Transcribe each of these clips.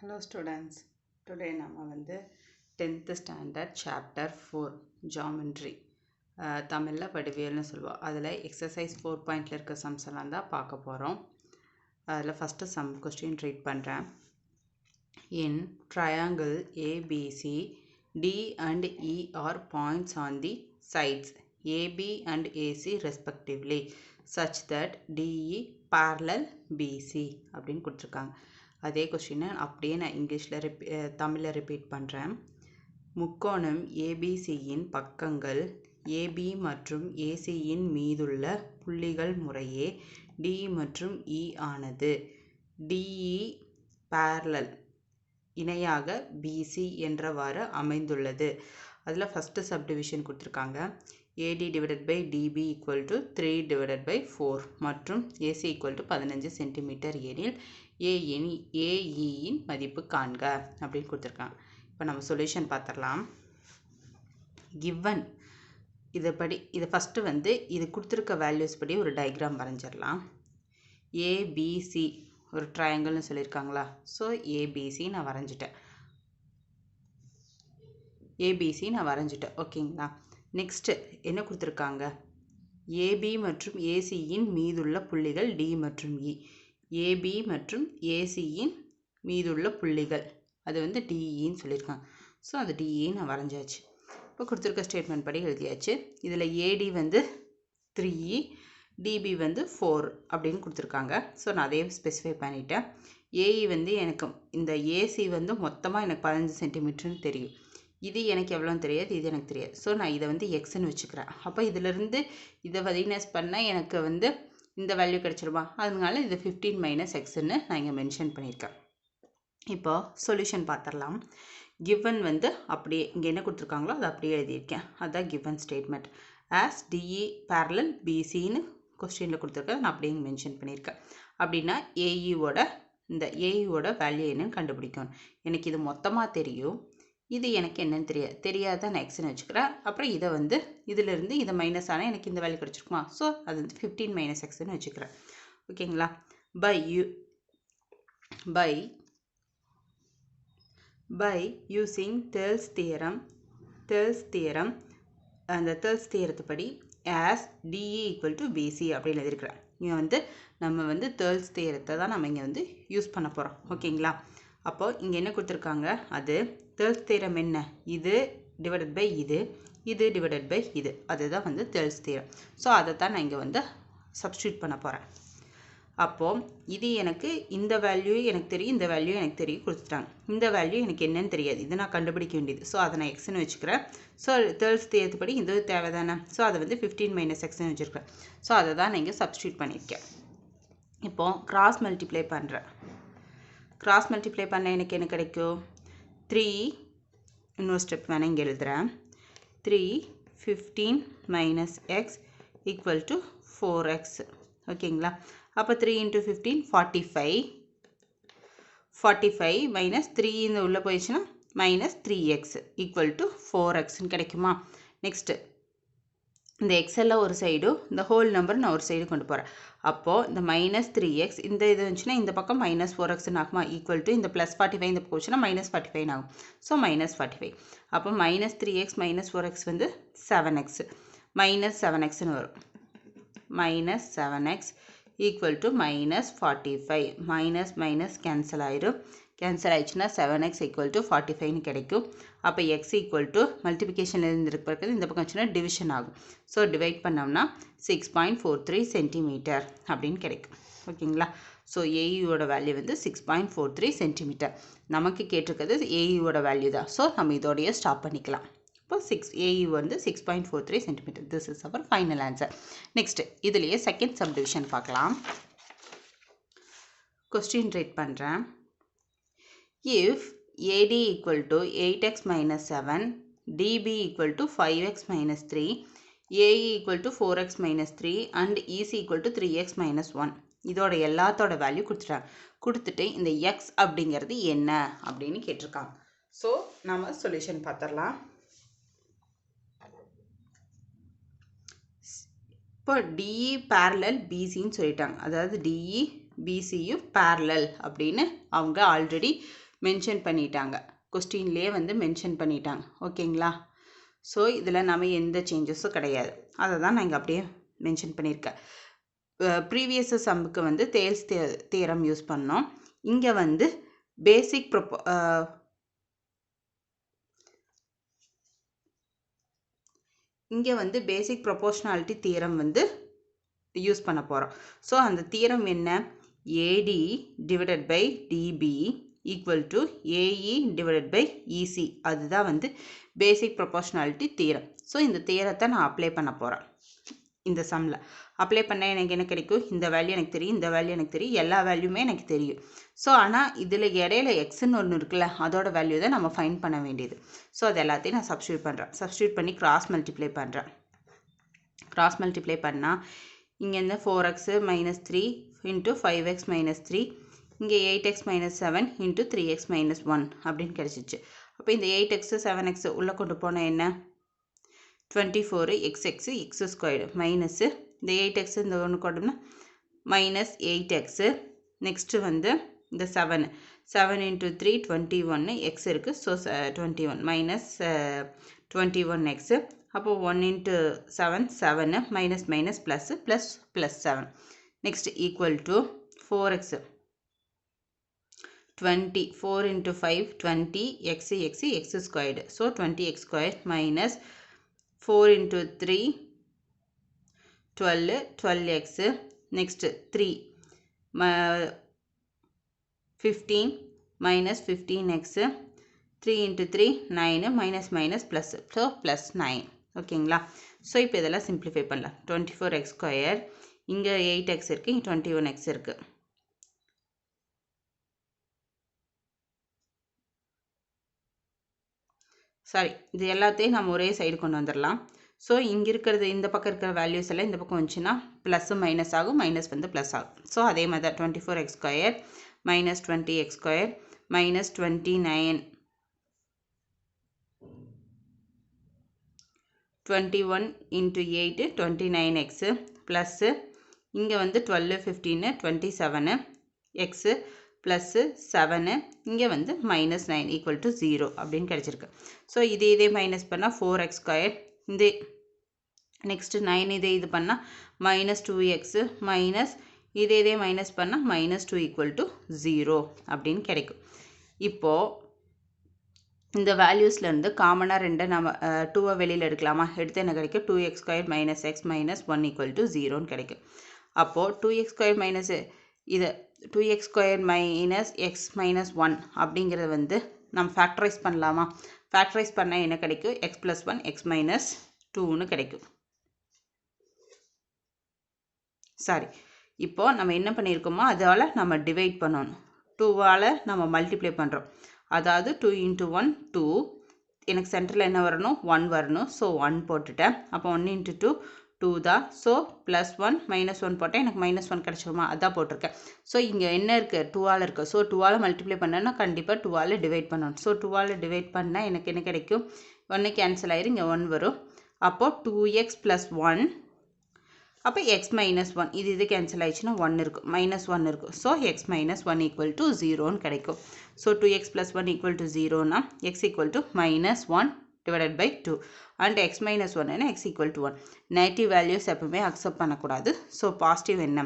Hello students, today நம்ம வந்து 10th standard chapter 4 geometry தமிழில் வடிவியல்னு சொல்லுவோம். அதில் exercise 4 இருக்க sums எல்லாம் தான் பார்க்க போகிறோம். அதில் first sum question read பண்ணுறேன். In triangle ABC, D and E are points on the sides AB and AC respectively such that DE parallel BC அப்படின்னு கொடுத்துருக்காங்க. அதே கொஸ்டினை அப்படியே நான் இங்கிலீஷில் தமிழில் ரிப்பீட் பண்ணுறேன். முக்கோணம் ஏபிசியின் பக்கங்கள் ஏபி மற்றும் ஏசியின் மீதுள்ள புள்ளிகள் முறையே டி மற்றும் இ ஆனது. டிஇ parallel இணையாக பிசி என்றவாறு அமைந்துள்ளது. அதில் ஃபஸ்ட்டு சப்டிவிஷன் கொடுத்துருக்காங்க. AD divided by DB equal to 3 divided by 4 மற்றும் AC equal to 15 சென்டிமீட்டர் எனில் AEயின் மதிப்பு காண்க அப்படின்னு கொடுத்துருக்காங்க. இப்போ நம்ம சொல்யூஷன் பார்த்துடலாம். கிவன் இதை ஃபஸ்ட்டு வந்து இது கொடுத்துருக்க வேல்யூஸ் படி ஒரு டயக்ராம் வரைஞ்சிடலாம். ஏபிசி ஒரு ட்ரையாங்கிள்னு சொல்லியிருக்காங்களா? ஸோ ஏபிசி நான் வரைஞ்சிட்டேன். ஓகேங்களா? நெக்ஸ்ட்டு என்ன கொடுத்துருக்காங்க? ஏபி மற்றும் ஏசியின் மீதுள்ள புள்ளிகள் டி மற்றும் இ. ஏபி மற்றும் ஏசியின் மீதுள்ள புள்ளிகள் அது வந்து டிஇன்னு சொல்லியிருக்காங்க. ஸோ அது டிஇ நான் வரைஞ்சாச்சு. இப்போ கொடுத்துருக்க ஸ்டேட்மெண்ட் படி எழுதியாச்சு. இதில் ஏடி வந்து 3, டிபி வந்து 4 அப்படின்னு கொடுத்துருக்காங்க. ஸோ நான் அதே ஸ்பெசிஃபை பண்ணிட்டேன். ஏஇ வந்து எனக்கு இந்த ஏசி வந்து மொத்தமாக எனக்கு 15 சென்டிமீட்டர்னு தெரியும். இது எனக்கு எவ்வளோன்னு தெரியாது, இது எனக்கு தெரியாது. ஸோ நான் இதை வந்து எக்ஸ்ன்னு வச்சுக்கிறேன். அப்போ இதிலிருந்து இதை வதினஸ் பண்ணால் எனக்கு வந்து இந்த வேல்யூ கிடச்சிருமா? அதனால இது 15 - எக்ஸ்ன்னு நான் இங்கே மென்ஷன் பண்ணியிருக்கேன். இப்போ சொல்யூஷன் பார்த்துடலாம். கிவன் வந்து அப்படியே இங்கே என்ன கொடுத்துருக்காங்களோ அதை அப்படியே எழுதியிருக்கேன். அதுதான் given statement. As DE parallel பிசின்னு கொஸ்டினில் கொடுத்துருக்கேன். நான் அப்படியே மென்ஷன் பண்ணியிருக்கேன். அப்படின்னா ஏஇயோட வேல்யூ என்னன்னு கண்டுபிடிக்கணும். எனக்கு இது மொத்தமாக தெரியும். இது எனக்கு என்னன்னு தெரியாத நான் எக்ஸ்ன்னு வச்சுக்கிறேன். அப்புறம் இதை வந்து இதிலிருந்து இதை மைனஸ் ஆனால் எனக்கு இந்த வேல்யூ கிடச்சிருக்குமா? ஸோ அது வந்து 15 - எக்ஸ்ன்னு வச்சுக்கிறேன். ஓகேங்களா? பை யூஸிங் தேர்ல்ஸ் தியரம் அந்த தேர்ல்ஸ் தியரத்துப்படி as DE equal to BC அப்படின்னு எழுதியிருக்கிறேன். இங்கே வந்து நம்ம வந்து தேர்ல்ஸ் தியரத்தை தான் நம்ம இங்கே வந்து யூஸ் பண்ண போகிறோம். ஓகேங்களா? அப்போது இங்கே என்ன கொடுத்துருக்காங்க? அது தேர்ல்ஸ் தியரம் என்ன? இது டிவைடட் பை இது டிவைடட் பை இது, அதுதான் வந்து தேர்ல்ஸ் தியரம். ஸோ அதை தான் நான் இங்கே வந்து சப்ஸ்டியூட் பண்ண போகிறேன். அப்போது இது எனக்கு இந்த வேல்யூ எனக்கு தெரியும், இந்த வேல்யூ எனக்கு தெரியும் கொடுத்துட்டாங்க. இந்த வேல்யூ எனக்கு என்னன்னு தெரியாது, இது நான் கண்டுபிடிக்க வேண்டியது. ஸோ அதை நான் எக்ஸ்ன்னு வச்சுக்கிறேன். ஸோ தேர்ல்ஸ் தியரத்துப்படி இது தேவை தானே? ஸோ அதை வந்து 15 - எக்ஸ்ன்னு வச்சுருக்கேன். ஸோ அதை தான் நான் இங்கே சப்ஸ்டியூட் பண்ணியிருக்கேன். இப்போது கிராஸ் மல்டிப்ளை பண்ணுறேன். கிராஸ் மல்டிப்ளை பண்ண எனக்கு என்ன கிடைக்கும்? 3 இன்னொரு ஸ்டெப் வேணால் இங்கே எழுதுகிறேன். 3 15 - எக்ஸ் ஈக்குவல் டு 4x. ஓகேங்களா? அப்போ 3 × 15 45 மைனஸ் 3 இந்த உள்ளே போயிடுச்சுன்னா -3x ஈக்குவல் டு 4xன்னு கிடைக்குமா? நெக்ஸ்ட்டு இந்த எக்ஸெல்லாம் ஒரு சைடும் இந்த ஹோல் நம்பர் நான் ஒரு சைடு கொண்டு போகிறேன். அப்போது இந்த -3x இந்த இது வந்துச்சுன்னா இந்த பக்கம் -4xன்னு ஆகுமா? ஈக்குவல் டு இந்த +45 இந்த போச்சுன்னா -45 ஆகும். ஸோ -45. அப்போ -3x - 4x வந்து 7x -7xன்னு வரும். -7x equal to -45. Minus cancel ஆயிடும். கேன்சல் ஆயிடுச்சுன்னா 7x ஈக்குவல் டு 45ன்னு கிடைக்கும். அப்போ எக்ஸ் ஈக்குவல் டு மல்டிபிகேஷனில் இருந்திருக்கிறது இந்த பக்கம் வச்சுன்னா டிவிஷன் ஆகும். ஸோ டிவைட் பண்ணோம்னா 6.43 சென்டிமீட்டர் அப்படின்னு கிடைக்கும். ஓகேங்களா? ஸோ ஏஇயோட வேல்யூ வந்து 6.43 சென்டிமீட்டர். நமக்கு கேட்டிருக்கிறது ஏஇயோட வேல்யூ தான். ஸோ நம்ம இதோடைய ஸ்டாப் பண்ணிக்கலாம். இப்போ ஏஇ வந்து 6.43 centimetre. This is our final answer. Next இதுலேயே செகண்ட் சப்டிவிஷன் பார்க்கலாம். கொஸ்டின் ரீட் பண்ணுறேன். If AD equal to 8x minus 7, DB equal to 5x minus 3, AE equal to 4x minus 3 and EC equal to 3x minus 1. இதோட எல்லாத்தோட value கொடுத்துட்டு இந்த x அப்படிங்கிறது என்ன அப்படின்னு கேட்டிருக்காங்க. ஸோ நம்ம சொல்யூஷன் பார்த்துடலாம். இப்போ DE parallel BCன்னு சொல்லிட்டாங்க. அதாவது DE BCயும் parallel அப்படின்னு அவங்க ஆல்ரெடி மென்ஷன் பண்ணிட்டாங்க, கொஸ்டின்லேயே வந்து மென்ஷன் பண்ணிட்டாங்க. ஓகேங்களா? ஸோ இதில் நம்ம எந்த சேஞ்சஸும் கிடையாது. அதை தான் நான் இங்கே அப்படியே மென்ஷன் பண்ணியிருக்கேன். ப்ரீவியஸ் சம்முக்கு வந்து தேல்ஸ் தியரம் யூஸ் பண்ணோம். இங்கே வந்து பேசிக் பேசிக் ப்ரொபோர்ஷனாலிட்டி தியரம் வந்து யூஸ் பண்ண போகிறோம். ஸோ அந்த தியரம் என்ன? AD divided by DB equal to AE divided by EC. அதுதான் வந்து பேசிக் ப்ரொபோர்ஷனாலிட்டி தியரம். ஸோ இந்த தியரத்தை நான் அப்ளை பண்ண போகிறேன். இந்த சம்மில் அப்ளை பண்ணால் எனக்கு என்ன கிடைக்கும்? இந்த வேல்யூ எனக்கு தெரியும், இந்த வேல்யூ எனக்கு தெரியும், எல்லா வேல்யூமே எனக்கு தெரியும். ஸோ ஆனால் இதில் இடையில எக்ஸ்ன்னு ஒன்று இருக்குல்ல, அதோட வேல்யூ தான் நம்ம ஃபைண்ட் பண்ண வேண்டியது. ஸோ அது எல்லாத்தையும் நான் சப்ஸ்டியூட் பண்ணுறேன். சப்ஸ்டியூட் பண்ணி கிராஸ் மல்டிப்ளை பண்ணுறேன். கிராஸ் மல்டிப்ளை பண்ணால் இங்கேருந்து 4x minus 3 into 5x minus 3, இங்கே 8x minus 7 into 3x minus 1 அப்படின்னு கிடச்சிச்சு. அப்போ இந்த 8x 7x உள்ளே கொண்டு போனால் என்ன? 24 x ஸ்கொயர்டு மைனஸு இந்த 8x இந்த ஒன்று கொண்டோம்னா மைனஸ் 8x. நெக்ஸ்ட்டு வந்து இந்த 7 இன்ட்டு 3 21 x இருக்குது. So 21 minus 21x. அப்போது 1 into 7 minus minus plus plus 7. Next equal to 4x 20 4 into 5 20 x squared. So 20x square minus 4 into 3 12x. next 3 15 minus 15x. 3 into 3 9 minus plus. so plus 9. ஓகேங்களா? So இப்போ இதெல்லாம் simplify பண்ணலாம். 24x square, இங்கே 8x இருக்குது, இங்கே 21x இருக்குது. Sorry, இது எல்லாத்தையும் நம்ம ஒரே சைடு கொண்டு வந்துடலாம். ஸோ இங்கே இருக்கிறது, இந்த பக்கம் இருக்கிற வேல்யூஸ் எல்லாம் இந்த பக்கம் வந்துச்சுன்னா ப்ளஸ்ஸு மைனஸ் ஆகும், மைனஸ் வந்து ப்ளஸ் ஆகும். ஸோ அதே மாதிரி தான் 24x square minus 20x square minus 29 21 into 8 29x plus இங்கே வந்து 12 15 27 எக்ஸு ப்ளஸ்ஸு 7, இங்கே வந்து மைனஸ் 9 ஈக்குவல் டு 0 அப்படின்னு கிடச்சிருக்கு. ஸோ இதே மைனஸ் பண்ணால் 4x ஸ்கொயர், இந்த நெக்ஸ்ட்டு 9 இது பண்ணால் மைனஸ் 2x மைனஸ் இதே மைனஸ் பண்ணால் மைனஸ் 2 ஈக்குவல் டு 0 அப்படின்னு கிடைக்கும். இப்போது இந்த வேல்யூஸ்லேருந்து காமனாக ரெண்டை நம்ம 2 வெளியில் எடுக்கலாமா? எடுத்து என்ன கிடைக்கும்? 2x square minus x minus 1 equal to 0ன்னு கிடைக்கும். அப்போது 2x ஸ்கொயர் மைனஸ் இது 2x square minus x minus 1 அப்படிங்கிறது வந்து நம்ம ஃபேக்டரைஸ் பண்ணலாமா? ஃபேக்டரைஸ் பண்ணால் என்ன கிடைக்கும்? x ப்ளஸ் 1 x மைனஸ் 2ன்னு கிடைக்கும். சாரி, இப்போது நம்ம என்ன பண்ணியிருக்கோமோ அதால் நம்ம டிவைட் பண்ணணும். 2வால் நம்ம மல்டிப்ளை பண்ணுறோம். அதாவது 2 இன்ட்டு 1 2, எனக்கு சென்டரில் என்ன வரணும்? 1 வரணும். ஸோ 1 போட்டுட்டேன். அப்போ 1 இன்ட்டு 2 2 தான். ஸோ ப்ளஸ் 1 மைனஸ் 1 போட்டேன், எனக்கு மைனஸ் 1 கிடச்சிருமா? அதான் போட்டிருக்கேன். ஸோ இங்கே என்ன இருக்குது? 2ஆல் இருக்குது. ஸோ 2ஆல் மல்டிப்ளை பண்ணேன்னா கண்டிப்பாக 2ஆல் டிவைட் பண்ணணும். ஸோ 2ஆல் டிவைட் பண்ணால் எனக்கு என்ன கிடைக்கும்? 1 கேன்சல் ஆயிரும், இங்கே 1 வரும். அப்போது 2x ப்ளஸ் 1, அப்போ எக்ஸ் மைனஸ் 1 இது கேன்சல் ஆயிடுச்சுன்னா 1 இருக்கும், மைனஸ் 1 இருக்கும். So x minus 1 equal to 0ன்னு கிடைக்கும். So 2x plus 1 equal to 0னா x equal to minus 1 divided by 2 and x minus 1 and x equal to 1. Negative values எப்பவுமே accept பண்ணக்கூடாது. ஸோ பாசிட்டிவ் என்ன?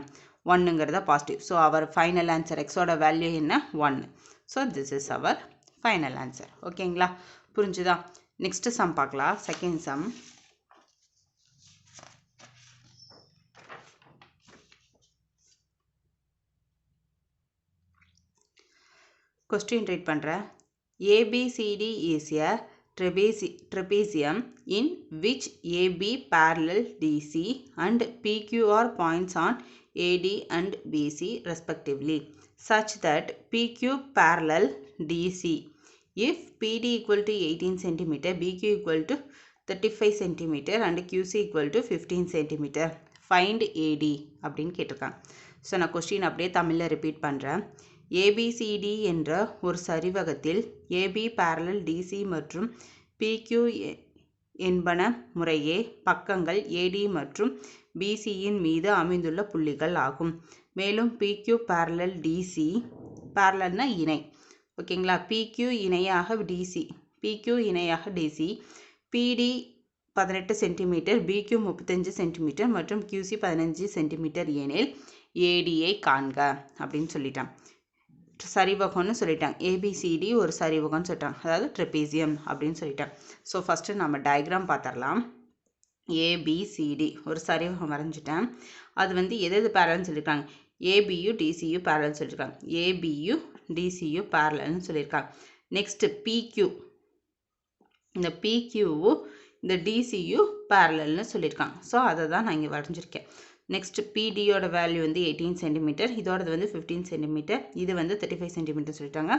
1ங்கிறத positive. So our final answer எக்ஸோட value என்ன? 1. So this is our final answer. ஓகேங்களா? புரிஞ்சுதா? Next sum பார்க்கலாம். Second sum. Question read பண்ணுறேன். ABCD is a trapezium in which AB parallel DC and PQ are points on AD and BC respectively, such that PQ parallel DC if PD equal to 18 cm, BQ equal to 35 cm and QC equal to 15 cm. Find AD அப்படின்னு கேட்டிருக்காங்க. So நான் question அப்படியே தமிழில் repeat பண்ணுறேன். ABCD என்ற ஒரு சரிவகத்தில் AB parallel DC மற்றும் PQ என்பன முறையே பக்கங்கள் AD மற்றும் BCயின் மீது அமைந்துள்ள புள்ளிகள் ஆகும். மேலும் PQ parallel DC parallelனா இணை ஓகேங்களா. PQ இணையாக DC, PQ இணையாக DC, PD 18 centimetre, BQ 35 centimetre மற்றும் QC 15 சென்டிமீட்டர் எனில் ADயை காண்க அப்படின்னு சொல்லிட்டான். சரிவகம்னு சொல்லிட்டாங்க. ABCD ஒரு சரிவகம்னு சொல்லிட்டாங்க, அதாவது ட்ரெபீசியம் அப்படின்னு சொல்லிட்டாங்க. ஸோ ஃபஸ்ட்டு நம்ம டயக்ராம் பார்த்துடலாம். ABCD ஒரு சரிவகம் வரைஞ்சிட்டேன். அது வந்து எது பேரலல்னு சொல்லியிருக்காங்க, ABU DCU பேரலல்னு சொல்லியிருக்காங்க, ABU DCU பேரலல்னு சொல்லியிருக்காங்க. நெக்ஸ்ட் PQ, இந்த PQ இந்த DCU பேரலல்னு சொல்லியிருக்காங்க. ஸோ அதை தான் நான் இங்கே வரைஞ்சிருக்கேன். நெக்ஸ்ட் PDயோட வேல்யூ வந்து 18 சென்டிமீட்டர், இதோடது வந்து 15 சென்டிமீட்டர், இது வந்து 35 சென்டிமீட்டர் சொல்லிட்டாங்க.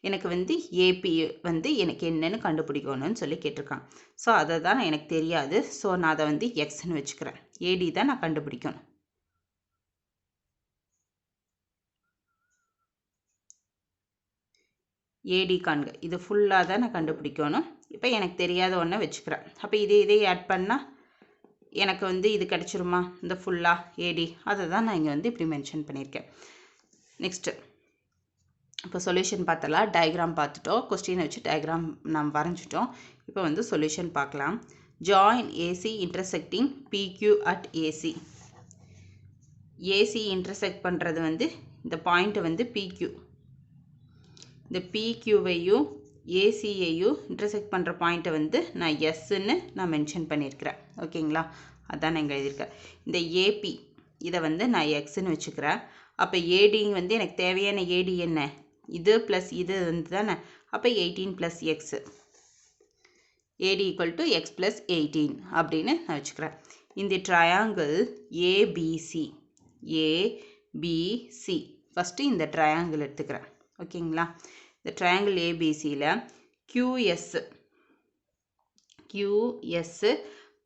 எனக்கு வந்து AP வந்து எனக்கு என்னன்னு கண்டுபிடிக்கணும்னு சொல்லி கேட்டிருக்காங்க. ஸோ அதை தான் எனக்கு தெரியாது. ஸோ நான் அதை வந்து எக்ஸ்ன்னு வச்சுக்கிறேன். AD தான் நான் கண்டுபிடிக்கணும். AD காண்க, இது ஃபுல்லாக தான் நான் கண்டுபிடிக்கணும். இப்போ எனக்கு தெரியாத ஒன்றை வச்சுக்கிறேன். அப்போ இதே ஆட் பண்ணால் எனக்கு வந்து இது கிடச்சிருமா, இந்த ஃபுல்லாக AD, அதை தான் நான் இங்கே வந்து இப்படி மென்ஷன் பண்ணியிருக்கேன். நெக்ஸ்ட்டு இப்போ சொல்யூஷன் பார்த்தலாம். டயக்ராம் பார்த்துட்டோம், கொஸ்டினை வச்சு டயக்ராம் நாம் வரைஞ்சிட்டோம். இப்போ வந்து சொல்யூஷன் பார்க்கலாம். Join AC intersecting PQ at AC. AC intersect பண்ணுறது வந்து இந்த பாயிண்ட்டை வந்து PQ, இந்த PQவையும் ACயையும் இன்டர்செக்ட் பண்ணுற பாயிண்ட்டை வந்து நான் Sன்னு நான் மென்ஷன் பண்ணியிருக்கிறேன். ஓகேங்களா, அதான் நான் இங்கே எழுதியிருக்கேன். இந்த AP இதை வந்து நான் Xன்னு வச்சுக்கிறேன். அப்போ AD வந்து எனக்கு தேவையான AD என்ன, இது ப்ளஸ் இது வந்து தானே. அப்போ 18 + X, AD = X + 18 அப்படின்னு நான் வச்சுக்கிறேன். இந்த ட்ரையாங்கிள் ABC ஃபஸ்ட்டு இந்த ட்ரையாங்கிள் எடுத்துக்கிறேன். ஓகேங்களா, இந்த ட்ரையாங்கிள் ABCயில் QS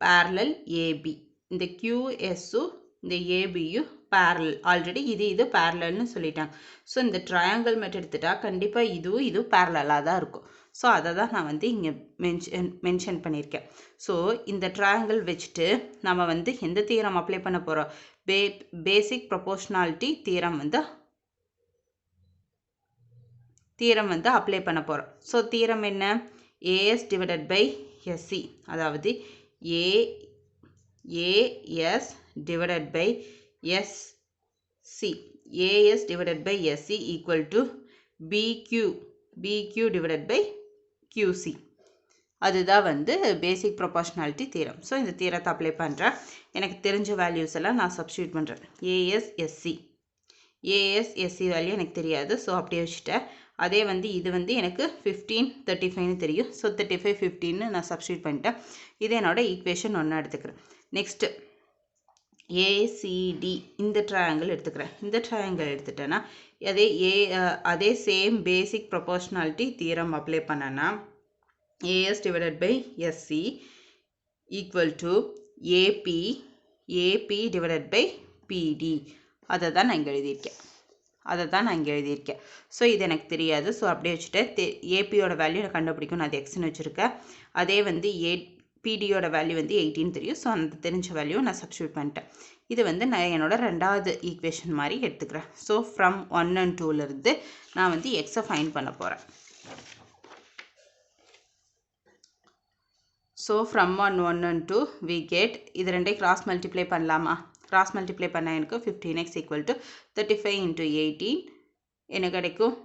parallel AB, இந்த QSும் இந்த ABயும் parallel, ஆல்ரெடி இது parallelனு சொல்லிட்டாங்க. ஸோ இந்த ட்ரையாங்கிள் மட்டும் எடுத்துட்டா கண்டிப்பாக இது parallel-ஆக தான் இருக்கும். ஸோ அதை தான் நான் வந்து இங்கே மென்ஷன் பண்ணியிருக்கேன். ஸோ இந்த ட்ரையாங்கிள் வச்சுட்டு நம்ம வந்து எந்த தியரம் அப்ளை பண்ண போகிறோம், பேசிக் ப்ரொபோர்ஷனாலிட்டி தியரம் வந்து அப்ளை பண்ண போகிறோம். ஸோ தியரம் என்ன, AS / SC, அதாவது AS / SC, AS / SC equal to BQ / QC. அதுதான் வந்து பேசிக் ப்ரொபோர்ஷனாலிட்டி தியரம். ஸோ இந்த தியரத்தை அப்ளை பண்ணுறேன். எனக்கு தெரிஞ்ச வேல்யூஸ் எல்லாம் நான் சப்ஸ்டியூட் பண்ணுறேன். AS SC வேல்யூ எனக்கு தெரியாது, ஸோ அப்படியே வச்சுட்டேன். அதே வந்து இது வந்து எனக்கு 15 35ன்னு தெரியும். ஸோ 35 15ன்னு நான் சப்ஸ்டியூட் பண்ணிட்டேன். இது என்னோட ஈக்குவேஷன் 1 எடுத்துக்கிறேன். நெக்ஸ்ட்டு ACD இந்த ட்ரையாங்கிள் எடுத்துக்கிறேன். இந்த ட்ரையாங்கிள் எடுத்துட்டேன்னா அதே சேம் பேசிக் ப்ரொபோர்ஷனாலிட்டி தியரம் அப்ளை பண்ணேன்னா AS / SC equal to AP / PD. அதை தான் நான் இங்கே எழுதியிருக்கேன். ஸோ இது எனக்கு தெரியாது, ஸோ அப்படியே வச்சுட்டேன். APயோட வேல்யூ நான் கண்டுபிடிக்கும், நான் அது Xன்னு வச்சுருக்கேன். அதே வந்து PDயோட வேல்யூ வந்து 18 தெரியும். ஸோ அந்த தெரிஞ்ச வேல்யூ நான் சப்ஸ்டியூட் பண்ணிட்டேன். இது வந்து நான் என்னோட ரெண்டாவது ஈக்குவேஷன் மாதிரி எடுத்துக்கிறேன். ஸோ ஃப்ரம் 1 and 2லேருந்து நான் வந்து Xஐ ஃபைண்ட் பண்ண போகிறேன். So from 1 and 2 we get, இது ரெண்டையும் கிராஸ் மல்டிப்ளை பண்ணலாமா, கிராஸ் மல்டிப்ளை பண்ணால் எனக்கு 15x = 35 × 18 எனக்கு கிடைக்கும்.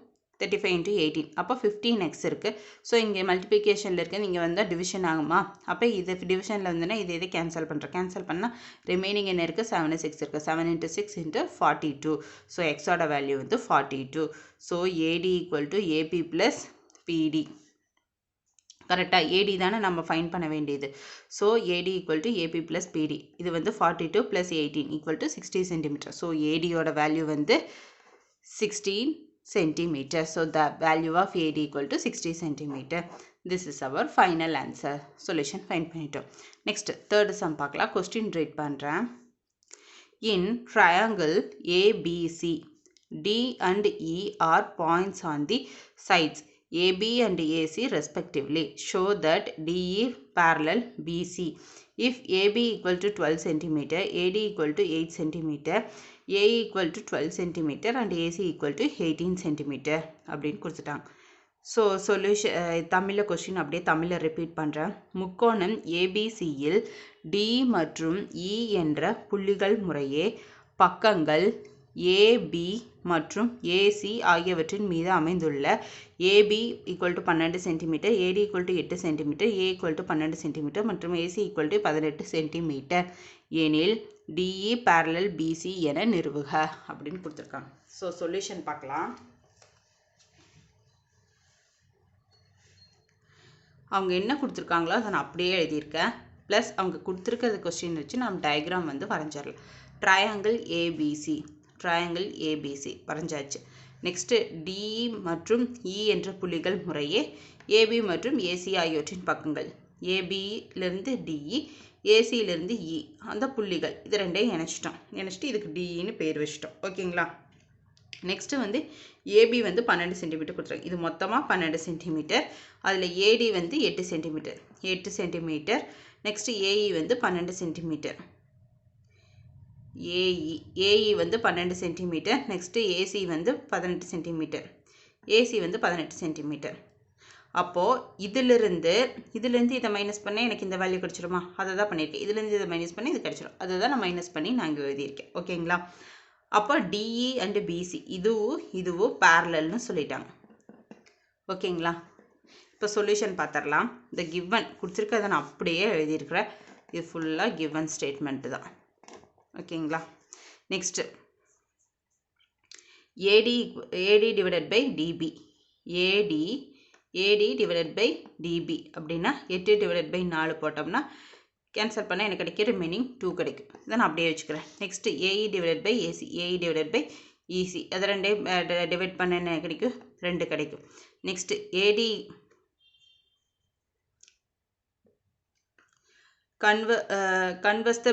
35 × 18 அப்போ 15x இருக்குது. ஸோ இங்கே மல்டிப்ளிகேஷனில் இருக்குது, நீங்கள் வந்தால் டிவிஷன் ஆகுமா. அப்போ இது டிவிஷனில் வந்துன்னா இது கேன்சல் பண்ணுறேன். கேன்சல் பண்ணால் ரிமைனிங் என்ன இருக்குது, 7 6 இருக்குது. 7 × 6 × 42. ஸோ எக்ஸோட வேல்யூ வந்து 42. So AD = AP + PD. கரெக்டாக AD தானே நம்ம ஃபைண்ட் பண்ண வேண்டியது. So AD = AP + PD. இது வந்து 42 + 18 = 60 சென்டிமீட்டர். ஸோ ADயோட வேல்யூ வந்து 16 centimeter. So the value of AD = 60 centimeter. This is our final answer. Solution find பண்ணிட்டோம். Next third sum பார்க்கலாம். Question read பண்ணுறேன். In triangle ABC, D and E are points on the sides AB and AC respectively. Show that DE parallel BC. If AB = 12 cm, AD = 8 cm, AE = 12 cm and AC = 18 cm அப்படின்னு கொடுத்துட்டாங்க. So solution தமிழில் question அப்படியே தமிழில் repeat பண்ணுறேன். முக்கோணம் ஏபிசியில் D மற்றும் E என்ற புள்ளிகள் முறையே பக்கங்கள் ஏபி மற்றும் ஏசி ஆகியவற்றின் மீது அமைந்துள்ள AB equal to 12 centimetre, AD equal to 8 centimetre, A equal to 12 centimetre மற்றும் ஏசி ஈக்குவல் டு 18 சென்டிமீட்டர் எனில் டிஇ பேரலல் பிசி என நிறுவுக அப்படின்னு கொடுத்துருக்காங்க. ஸோ சொல்யூஷன் பார்க்கலாம். அவங்க என்ன கொடுத்துருக்காங்களோ அதை நான் அப்படியே எழுதியிருக்கேன். ப்ளஸ் அவங்க கொடுத்துருக்கிறது கொஸ்டின் வச்சு நம்ம டயக்ராம் வந்து வரைஞ்சிடலாம். ட்ரையாங்கிள் ஏபிசி வரைஞ்சாச்சு. நெக்ஸ்ட்டு டிஇ மற்றும் இ என்ற புள்ளிகள் முறையே ஏபி மற்றும் ஏசி ஆகியவற்றின் பக்கங்கள். ஏபியிலிருந்து டிஇ, ஏசியிலிருந்து இ, அந்த புள்ளிகள் இது ரெண்டையும் இணைச்சிட்டு இதுக்கு டிஇன்னு பேர் வச்சிட்டோம். ஓகேங்களா? நெக்ஸ்ட்டு வந்து ஏபி வந்து 12 சென்டிமீட்டர் கொடுத்துருக்காங்க. இது மொத்தமாக 12 சென்டிமீட்டர். அதில் ஏடி வந்து 8 சென்டிமீட்டர். நெக்ஸ்ட்டு ஏஇ வந்து 12 சென்டிமீட்டர். ஏஇ வந்து 12 சென்டிமீட்டர். நெக்ஸ்ட்டு ஏசி வந்து 18 சென்டிமீட்டர். ஏசி வந்து 18 சென்டிமீட்டர். அப்போது இதிலிருந்து இதை மைனஸ் பண்ணால் எனக்கு இந்த வேல்யூ கிடச்சிருமா? அதை தான் பண்ணியிருக்கேன். இதுலேருந்து இதை மைனஸ் பண்ணி இது கிடச்சிரும். அதை தான் நான் மைனஸ் பண்ணி நான் இங்கே எழுதியிருக்கேன். ஓகேங்களா? அப்போ டிஇ அண்ட் பிசி இதுவும் பேரலல்னு சொல்லிட்டாங்க. ஓகேங்களா? இப்போ சொல்யூஷன் பார்த்துடலாம். இந்த கிவன் கொடுத்துருக்கதை நான் அப்படியே எழுதியிருக்கிறேன். இது ஃபுல்லாக கிவன் ஸ்டேட்மெண்ட்டு தான். ஓகேங்களா? Next AD divided by DB. AD divided by DB அப்படின்னா 8 டிவைடட் பை 4 போட்டோம்னா கேன்சல் பண்ணால் எனக்கு கிடைக்கும் ரிமைனிங் 2 கிடைக்கும். இதை நான் அப்படியே வச்சுக்கிறேன். Next AE divided by AC, AE divided by EC, அதை ரெண்டையும் டிவைட் பண்ண என்ன கிடைக்கும்? 2 கிடைக்கும். Next AD converse the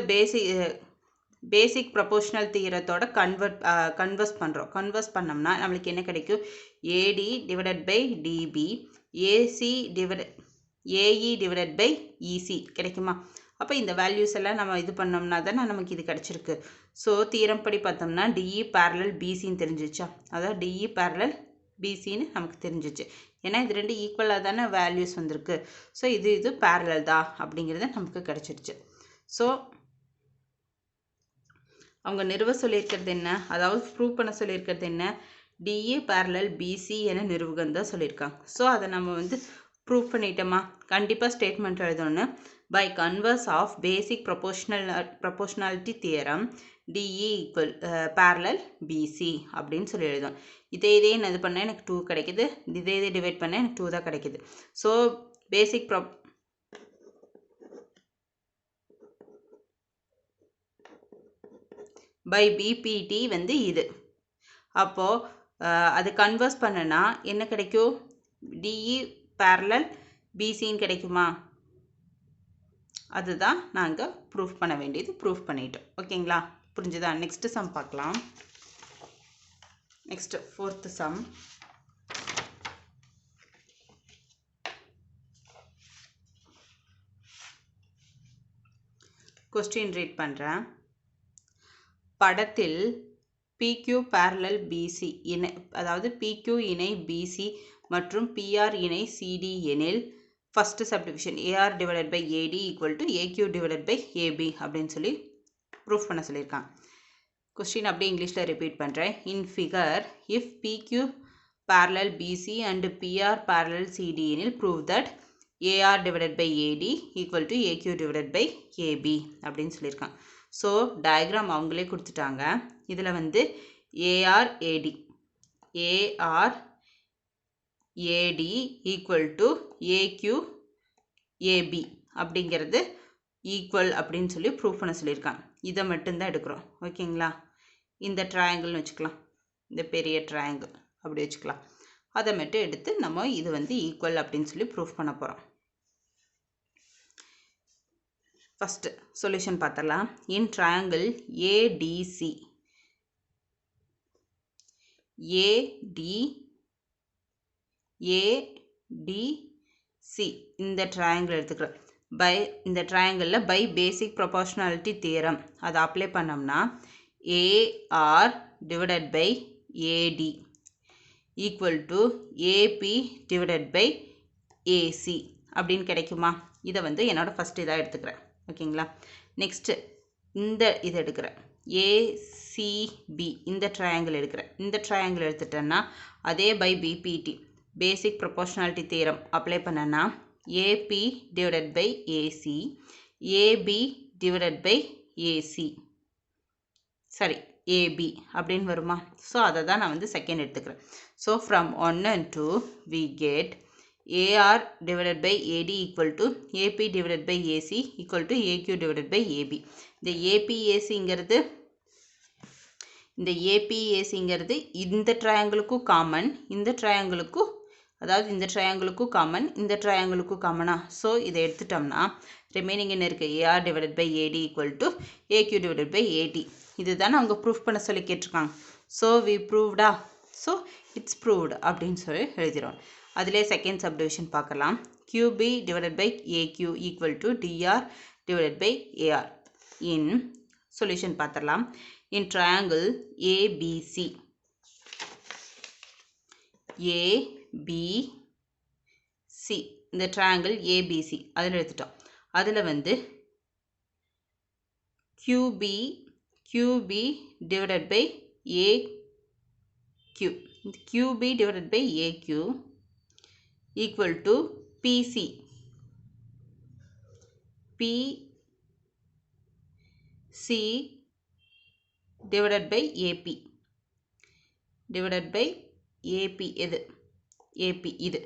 basic proportional தியரத்தோட கன்வர்ஸ் பண்ணோம்னா நம்மளுக்கு என்ன கிடைக்கும்? AD divided by DB, AE divided by EC கிடைக்குமா? அப்போ இந்த வேல்யூஸ் எல்லாம் நம்ம இது பண்ணோம்னா தானே நமக்கு இது கிடச்சிருக்கு. ஸோ தியரம் படி பார்த்தோம்னா டிஇ பேரலல் பிசின்னு தெரிஞ்சிச்சா? அதாவது டிஇ பேரலல் பிசின்னு நமக்கு தெரிஞ்சிச்சு. ஏன்னா இது ரெண்டு ஈக்குவலாக தானே வேல்யூஸ் வந்திருக்கு. ஸோ இது பேரலல் தான் அப்படிங்கிறது நமக்கு கிடச்சிருச்சு. ஸோ அவங்க நிறுவ சொல்லியிருக்கிறது என்ன, அதாவது ப்ரூவ் பண்ண சொல்லியிருக்கிறது என்ன? டிஇ பேரலல் பிசி என நிறுவுகன்னு தான் சொல்லியிருக்காங்க. ஸோ அதை நம்ம வந்து ப்ரூவ் பண்ணிட்டோமா? கண்டிப்பாக ஸ்டேட்மெண்ட் எழுதணும். By converse of basic proportionality theorem DE equal parallel BC அப்படின்னு சொல்லி எழுதும். இதே நான் இது பண்ணால் எனக்கு 2 கிடைக்குது. இதே டிவைட் பண்ணால் எனக்கு 2 தான் கிடைக்குது. ஸோ பேசிக் பை பிபிடி வந்து இது. அப்போது அது கன்வர்ஸ் பண்ணனா என்ன கிடைக்கும்? டிஇ பேரலல் பிசின்னு கிடைக்குமா? அதுதான் நாங்கள் ப்ரூஃப் பண்ண வேண்டியது. ப்ரூஃப் பண்ணிட்டோம். ஓகேங்களா? புரிஞ்சுதா? நெக்ஸ்ட்டு சம் பார்க்கலாம். Next 4th sum. Question read பண்ணுறேன். படத்தில் PQ பேரலல் பிசி இணை, அதாவது PQ இணை BC மற்றும் PR இணை CD எனில் first subdivision AR divided by AD equal to AQ divided by AB அப்படின்னு சொல்லி ப்ரூஃப் பண்ண சொல்லியிருக்காங்க. கொஸ்டின் அப்படியே இங்கிலீஷில் ரிப்பீட் பண்ணுறேன். In figure if PQ parallel BC and PR parallel CD எனில் prove that AR divided by AD equal to AQ divided by AB அப்படின்னு சொல்லியிருக்காங்க. ஸோ டயக்ராம் அவங்களே கொடுத்துட்டாங்க. இதில் வந்து ARAD ஈக்குவல் டு AQAB அப்படிங்கிறது ஈக்குவல் அப்படின்னு சொல்லி ப்ரூவ் பண்ண சொல்லியிருக்காங்க. இதை மட்டும்தான் எடுக்கிறோம். ஓகேங்களா? இந்த ட்ரையாங்கிள்னு வச்சுக்கலாம். இந்த பெரிய ட்ரையாங்கிள் அப்படி வச்சுக்கலாம். அதை மட்டும் எடுத்து நம்ம இது வந்து ஈக்குவல் அப்படின்னு சொல்லி ப்ரூவ் பண்ண போகிறோம். ஃபஸ்ட்டு சொல்யூஷன் பார்த்தலாம். இன் ட்ரையாங்கிள் ADC இந்த ட்ரையாங்கிள் எடுத்துக்கிறோம். இந்த ட்ரையாங்கிளில் பை பேசிக் ப்ரொபோர்ஷனாலிட்டி தியரம் அதை அப்ளை பண்ணோம்னா AR divided by AD equal to AB divided by AC அப்படின்னு கிடைக்குமா? இதை வந்து என்னோட ஃபஸ்ட் இதாக எடுத்துக்கிறேன். ஓகேங்களா? நெக்ஸ்ட்டு இந்த இதை எடுக்கிறேன். ஏசிபி இந்த ட்ரையாங்கிள் எடுக்கிறேன். இந்த ட்ரையாங்கிள் எடுத்துட்டேன்னா அதே by BPT basic proportionality theorem apply பண்ணேன்னா AB divided by AC AB divided by AC சரி ஏபி அப்படின்னு வருமா? ஸோ அதை தான் நான் வந்து செகண்ட் எடுத்துக்கிறேன். So from 1 and 2 we get AR divided by AD equal to AP divided by AC equal to AQ divided by AB. இந்த APACங்கிறது இந்த ட்ரையாங்கிளுக்கும் காமன், இந்த ட்ரையாங்கிளுக்கும் அதாவது இந்த ட்ரையாங்கிளுக்கும் காமன், இந்த ட்ரையாங்கிளுக்கும் காமனா? ஸோ இதை எடுத்துட்டோம்னா ரிமைனிங் என்ன இருக்குது? AR divided by AD equal to AQ divided by AD. இதுதான் அவங்க ப்ரூஃப் பண்ண சொல்லி கேட்டிருக்காங்க. ஸோ வி ப்ரூவ்டா? ஸோ இட்ஸ் ப்ரூவ்டு அப்படின்னு சொல்லி எழுதிடுவோம். அதிலே செகண்ட் சப்டிவிஷன் பார்க்கலாம். QB divided by AQ equal to DR divided by AR. In solution பார்த்துடலாம். இன் ட்ரையாங்கிள் ABC இந்த ட்ரையாங்கிள் ABC அதில் எடுத்துட்டோம். அதில் வந்து QB divided by AQ QB divided by AQ equal to PC divided by AP இது AP இது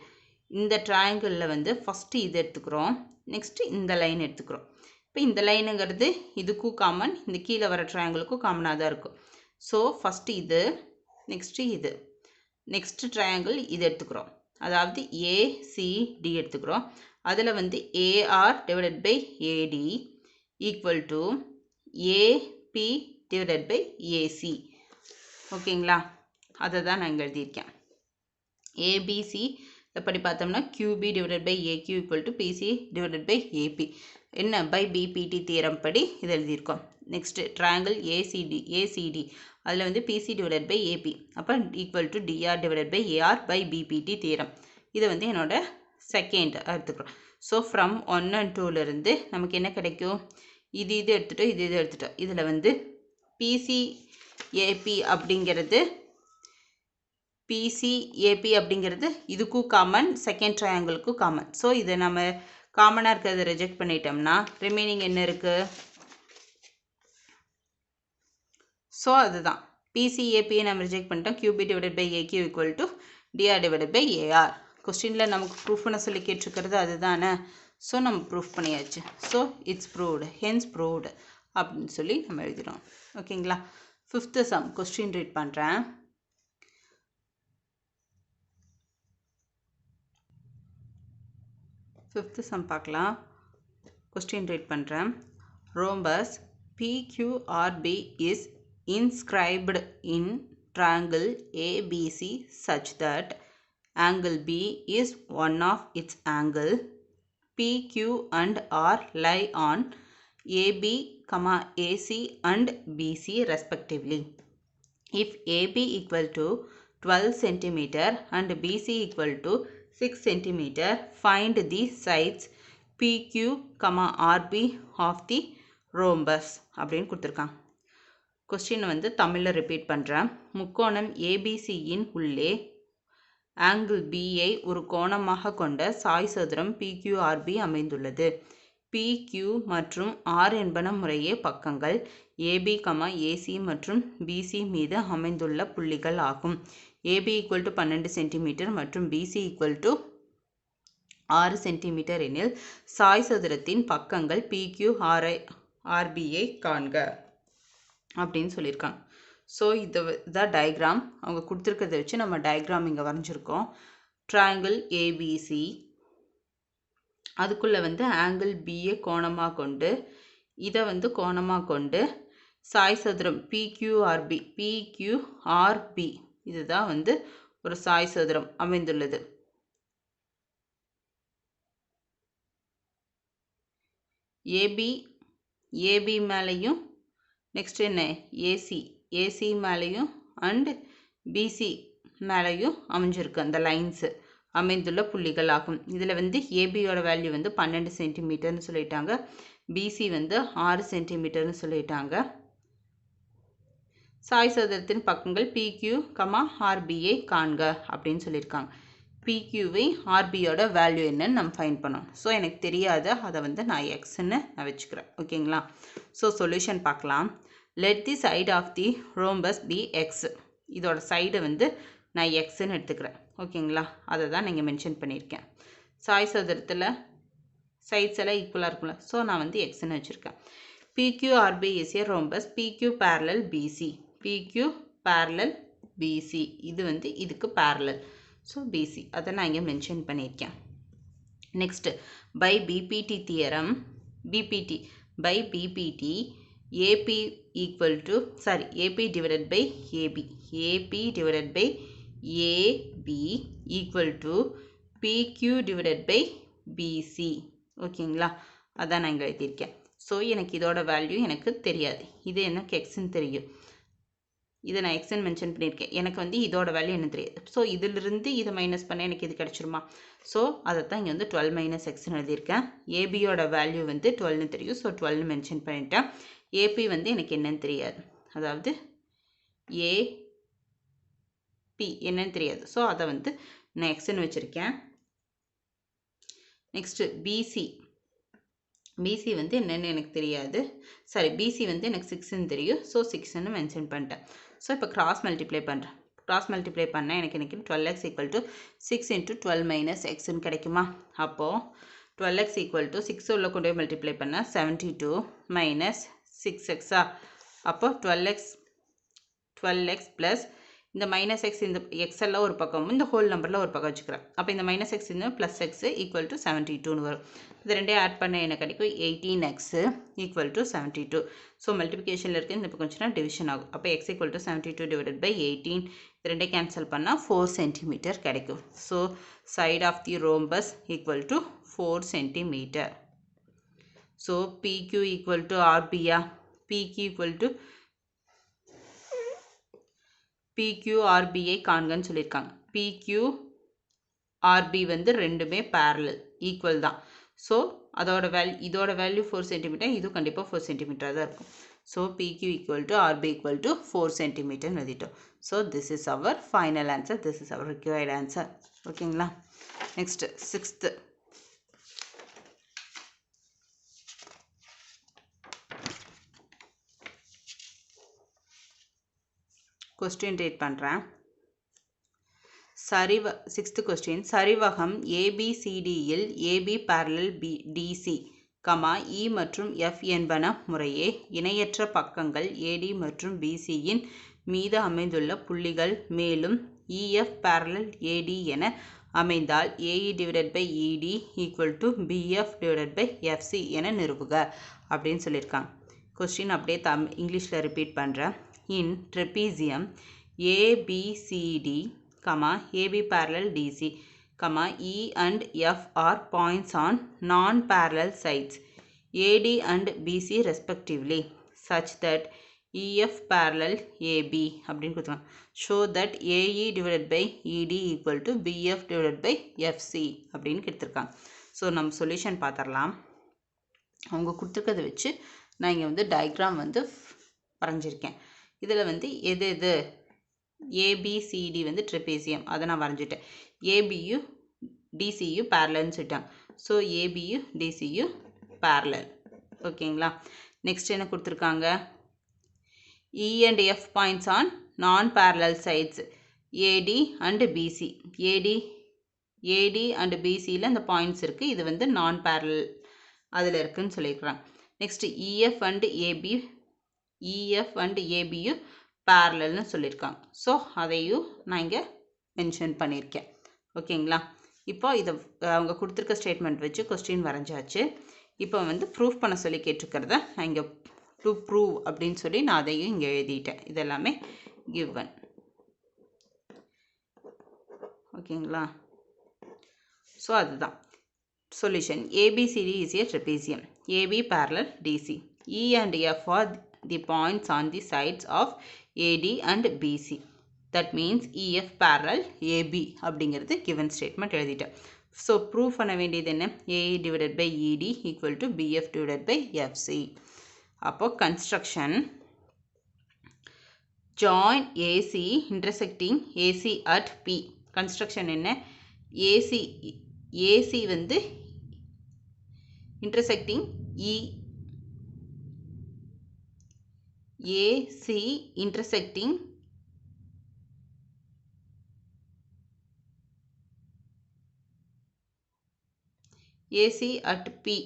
இந்த ட்ரையாங்கிளில் வந்து ஃபஸ்ட்டு இது எடுத்துக்கிறோம். நெக்ஸ்ட்டு இந்த லைன் எடுத்துக்கிறோம். இப்போ இந்த லைனுங்கிறது இதுக்கும் காமன், இந்த கீழே வர ட்ரையாங்கிளுக்கும் காமனாக தான் இருக்கும். ஸோ ஃபஸ்ட்டு இது, நெக்ஸ்ட்டு இது, நெக்ஸ்ட்டு ட்ரையாங்கிள் இது எடுத்துக்கிறோம். அதாவது ஏசிடி எடுத்துக்கிறோம். அதில் வந்து AR divided by AD equal to AB divided by AC. ஓகேங்களா? அதை தான் நான் இங்கே எழுதியிருக்கேன். ஏபிசி எப்படி பார்த்தோம்னா QB divided by AQ equal to PC divided by AP என்ன பை பிபிடி தியரம் படி இது எழுதியிருக்கோம். நெக்ஸ்ட்டு ட்ரையாங்கிள் ஏசிடி அதில் வந்து PC divided by AP அப்போ equal to DR divided by AR by BPT theorem. இதை வந்து என்னோட செகண்ட் எடுத்துக்கிறோம். ஸோ ஃப்ரம் 1 and 2லேருந்து நமக்கு என்ன கிடைக்கும்? இது எடுத்துட்டோம், இது எடுத்துட்டோம். இதில் வந்து PCAP அப்படிங்கிறது இதுக்கும் காமன், செகண்ட் ட்ரையாங்கிளுக்கும் காமன். ஸோ இதை நம்ம காமனாக இருக்கிறத ரிஜெக்ட் பண்ணிட்டோம்னா ரிமைனிங் என்ன இருக்குது? ஸோ அதுதான் PCAPயை நம்ம ரிஜெக்ட் பண்ணிட்டோம். QB divided by AQ equal to DR divided by AR. கொஸ்டினில் நமக்கு ப்ரூஃப் பண்ண சொல்லி கேட்டிருக்கிறது அதுதானே. ஸோ நம்ம ப்ரூஃப் பண்ணியாச்சு. So it's proved, hence proved அப்படின்னு சொல்லி நம்ம எழுதிடும். ஓகேங்களா? ஃபிஃப்த்து சம் கொஸ்டின் ரீட் பண்ணுறேன். ஃபிஃப்த்து சம் பார்க்கலாம். கொஸ்டின் ரீட் பண்ணுறேன். Rhombus PQRB is inscribed in triangle ABC such that angle B is one of its angle. PQ and R lie on AB, AC and BC respectively. If AB equal to 12 cm and BC equal to 6 cm, find the sides PQ, RB of the rhombus அப்படின்னு கொடுத்துருக்காங்க. Question வந்து தமிழில் repeat பண்ணுறேன். முக்கோணம் ஏபிசியின் உள்ளே angle பியை ஒரு கோணமாக கொண்ட சாய் சதுரம் PQRB அமைந்துள்ளது. PQ மற்றும் R என்பன முறையே பக்கங்கள் AB, AC மற்றும் BC மீது அமைந்துள்ள புள்ளிகள் ஆகும். AB ஈக்குவல் டு 12 சென்டிமீட்டர் மற்றும் BC ஈக்குவல் டு 6 சென்டிமீட்டர் எனில் சாய் சதுரத்தின் பக்கங்கள் PQRBயை காண்க அப்படின்னு சொல்லியிருக்காங்க. ஸோ இதான் டயக்ராம். அவங்க கொடுத்துருக்கிறத வச்சு நம்ம டயக்ராம் இங்கே வரைஞ்சிருக்கோம். ட்ரையாங்கிள் ABC அதுக்குள்ளே வந்து ஆங்கிள் பியை கோணமாக கொண்டு இதை வந்து கோணமாக கொண்டு சாய் சதுரம் PQRB இதுதான் வந்து ஒரு சாய் சதுரம் அமைந்துள்ளது. ஏபி மேலேயும் நெக்ஸ்ட் என்ன AC மேலேயும் அண்ட் BC மேலேயும் அமைஞ்சிருக்கு அந்த லைன்ஸு அமைந்துள்ள புள்ளிகள் ஆகும். இதில் வந்து ஏபியோட வேல்யூ வந்து 12 சென்டிமீட்டர்னு சொல்லிட்டாங்க. பிசி வந்து 6 சென்டிமீட்டர்னு சொல்லிட்டாங்க. சாய் சதுரத்தின் பக்கங்கள் பிக்யூ ஆர்பியை காண்க அப்படின்னு சொல்லியிருக்காங்க. பிக்யூவை ஆர்பியோட வேல்யூ என்னன்னு நம்ம ஃபைண்ட் பண்ணணும். ஸோ எனக்கு தெரியாத அதை வந்து நான் எக்ஸ்ன்னு நான் வச்சுக்கிறேன். ஓகேங்களா? ஸோ சொல்யூஷன் பார்க்கலாம். Let the side of the rhombus be x. இதோட சைடை வந்து நான் எக்ஸ்ன்னு எடுத்துக்கிறேன். ஓகேங்களா? அதை தான் நீங்கள் மென்ஷன் பண்ணியிருக்கேன். சாய் சதுரத்தில் சைட்ஸ் எல்லாம் ஈக்குவலாக இருக்கும்ல, ஸோ நான் வந்து எக்ஸ்ன்னு வச்சுருக்கேன். PQRB is a rhombus. PQ parallel BC. PQ parallel BC. இது வந்து இதுக்கு parallel. ஸோ BC அதை நான் இங்கே மென்ஷன் பண்ணியிருக்கேன். Next by BPT theorem, by BPT AP equal to AP divided by AB. AP divided by AB equal to PQ divided by BC. ஓகேங்களா? அதான் நான் இங்கே எழுதியிருக்கேன். ஸோ எனக்கு இதோட வேல்யூ எனக்கு தெரியாது. இது எனக்கு எக்ஸ்ன்னு தெரியும். இதை நான் எக்ஸ்ன்னு மென்ஷன் பண்ணியிருக்கேன். எனக்கு வந்து இதோட வேல்யூ என்ன தெரியாது. ஸோ இதிலிருந்து இதை மைனஸ் பண்ண எனக்கு இது கிடச்சிருமா? ஸோ அதை தான் இங்கே வந்து 12 மைனஸ் எக்ஸ்ன்னு எழுதியிருக்கேன். ஏபியோட வேல்யூ வந்து 12ன்னு தெரியும். ஸோ 12ன்னு மென்ஷன் பண்ணிட்டேன். ஏபி வந்து எனக்கு என்னன்னு தெரியாது. அதாவது ஏபி என்னன்னு தெரியாது. ஸோ அதை வந்து நான் எக்ஸ்ன்னு வச்சுருக்கேன். நெக்ஸ்ட்டு பிசி வந்து என்னென்னு எனக்கு தெரியாது. பிசி வந்து எனக்கு 6ன்னு தெரியும். ஸோ 6ன்னு மென்ஷன் பண்ணிட்டேன். ஸோ இப்போ கிராஸ் மல்டிப்ளை பண்ணுறேன். கிராஸ் மல்டிப்ளை பண்ணால் எனக்கு 12x ஈக்குவல் டு 6 × 12 மைனஸ் எக்ஸ்ன்னு கிடைக்குமா? அப்போது 12x ஈக்குவல் டு 6 உள்ள கொண்டு போய் மல்டிப்ளை பண்ணால் 72 மைனஸ் 6x. அப்போ 12x ப்ளஸ் இந்த மைனஸ் எக்ஸ், இந்த எக்ஸ் எல்லாம் ஒரு பக்கமும் இந்த ஹோல் நம்பரில் ஒரு பக்கம் வச்சுக்கிறேன். அப்போ இந்த மைனஸ் எக்ஸ் இந்த ப்ளஸ் எக்ஸ் ஈக்குவல் டு 72ன்னு வரும். இது ரெண்டே ஆட் பண்ண என்ன கிடைக்கும்? 18x equal to 72. ஸோ மல்டிபிகேஷனில் இருக்குது, இந்த பக்கம் வச்சுன்னா டிவிஷன் ஆகும். அப்போ x equal to 72 divided by 18. இது ரெண்டே கேன்சல் பண்ணால் 4 சென்டிமீட்டர் கிடைக்கும். So side of the rhombus equal to 4 centimetre. So PQ equal to RBயா? PQ ஈக்குவல் டு PQRBயை காண்கன்னு சொல்லியிருக்காங்க. PQRB வந்து ரெண்டுமே parallel ஈக்குவல் தான். ஸோ இதோட வேல்யூ 4 சென்டிமீட்டர், இதுவும் கண்டிப்பாக 4 சென்டிமீட்டர் தான் இருக்கும். So PQ equal to RB equal to 4 centimetre எழுதிட்டோம். So this is our final answer. This is our required answer. ஓகேங்களா? Next 6th. கொஸ்டின் ரீட் பண்ணுறேன். 6th question. சரிவகம் ABCDயில் AB parallel DC, E மற்றும் F என்பன முறையே இணையற்ற பக்கங்கள் AD மற்றும் BCயின் மீது அமைந்துள்ள புள்ளிகள். மேலும் EF parallel AD என அமைந்தால் AE divided by ED equal to BF divided by FC என நிறுவுக அப்படின்னு சொல்லியிருக்காங்க. கொஸ்டின் அப்படியே இங்கிலீஷில் ரிப்பீட் பண்ணுறேன். In trapezium ABCD, AB parallel DC, E and F are points on non-parallel sides AD and BC respectively, such that EF parallel AB அப்படின்னு கொடுத்துருக்காங்க. Show that AE divided by ED equal to BF divided by FC அப்படின்னு கொடுத்துருக்காங்க. So நம்ம solution பார்த்துடலாம். அவங்க கொடுத்துருக்கதை வச்சு நான் இங்கே வந்து டயக்ராம் வந்து வரைஞ்சிருக்கேன். இதில் வந்து எது ABCD வந்து ட்ரெபேசியம், அதை நான் வரைஞ்சிட்டேன். ABU DCU பேரலல்னு சொல்லிட்டாங்க. ஸோ ABU DCU பேரலல். ஓகேங்களா? நெக்ஸ்ட் என்ன கொடுத்துருக்காங்க? E and F points on non parallel sides AD and BC. AD and BCயில் அந்த பாயிண்ட்ஸ் இருக்குது. இது வந்து நான் பேரலல் அதில் இருக்குதுன்னு சொல்லியிருக்கிறாங்க. நெக்ஸ்ட் EF and ABU பேரலல்னு சொல்லியிருக்காங்க. ஸோ அதையும் நான் இங்கே மென்ஷன் பண்ணியிருக்கேன். ஓகேங்களா? இப்போ இதை அவங்க கொடுத்துருக்க ஸ்டேட்மெண்ட் வச்சு கொஸ்டின் வரைஞ்சாச்சு. இப்போ வந்து ப்ரூஃப் பண்ண சொல்லி கேட்டிருக்கிறத நான் இங்கே டு ப்ரூவ் அப்படின்னு சொல்லி நான் அதையும் இங்கே எழுதிட்டேன். இதெல்லாமே given. ஓகேங்களா? ஸோ அதுதான் solution. ABCD is a trapezium. AB parallel DC. E and F are the points on the sides of AD and BC. That means EF parallel AB அப்படிங்கிறது கிவன் ஸ்டேட்மெண்ட் எழுதிட்டேன். ஸோ ப்ரூவ் பண்ண வேண்டியது என்ன? AE divided by ED equal to BF divided by FC. அப்போது construction join AC intersecting AC at P. construction என்ன? AC வந்து intersecting AC intersecting AC at P.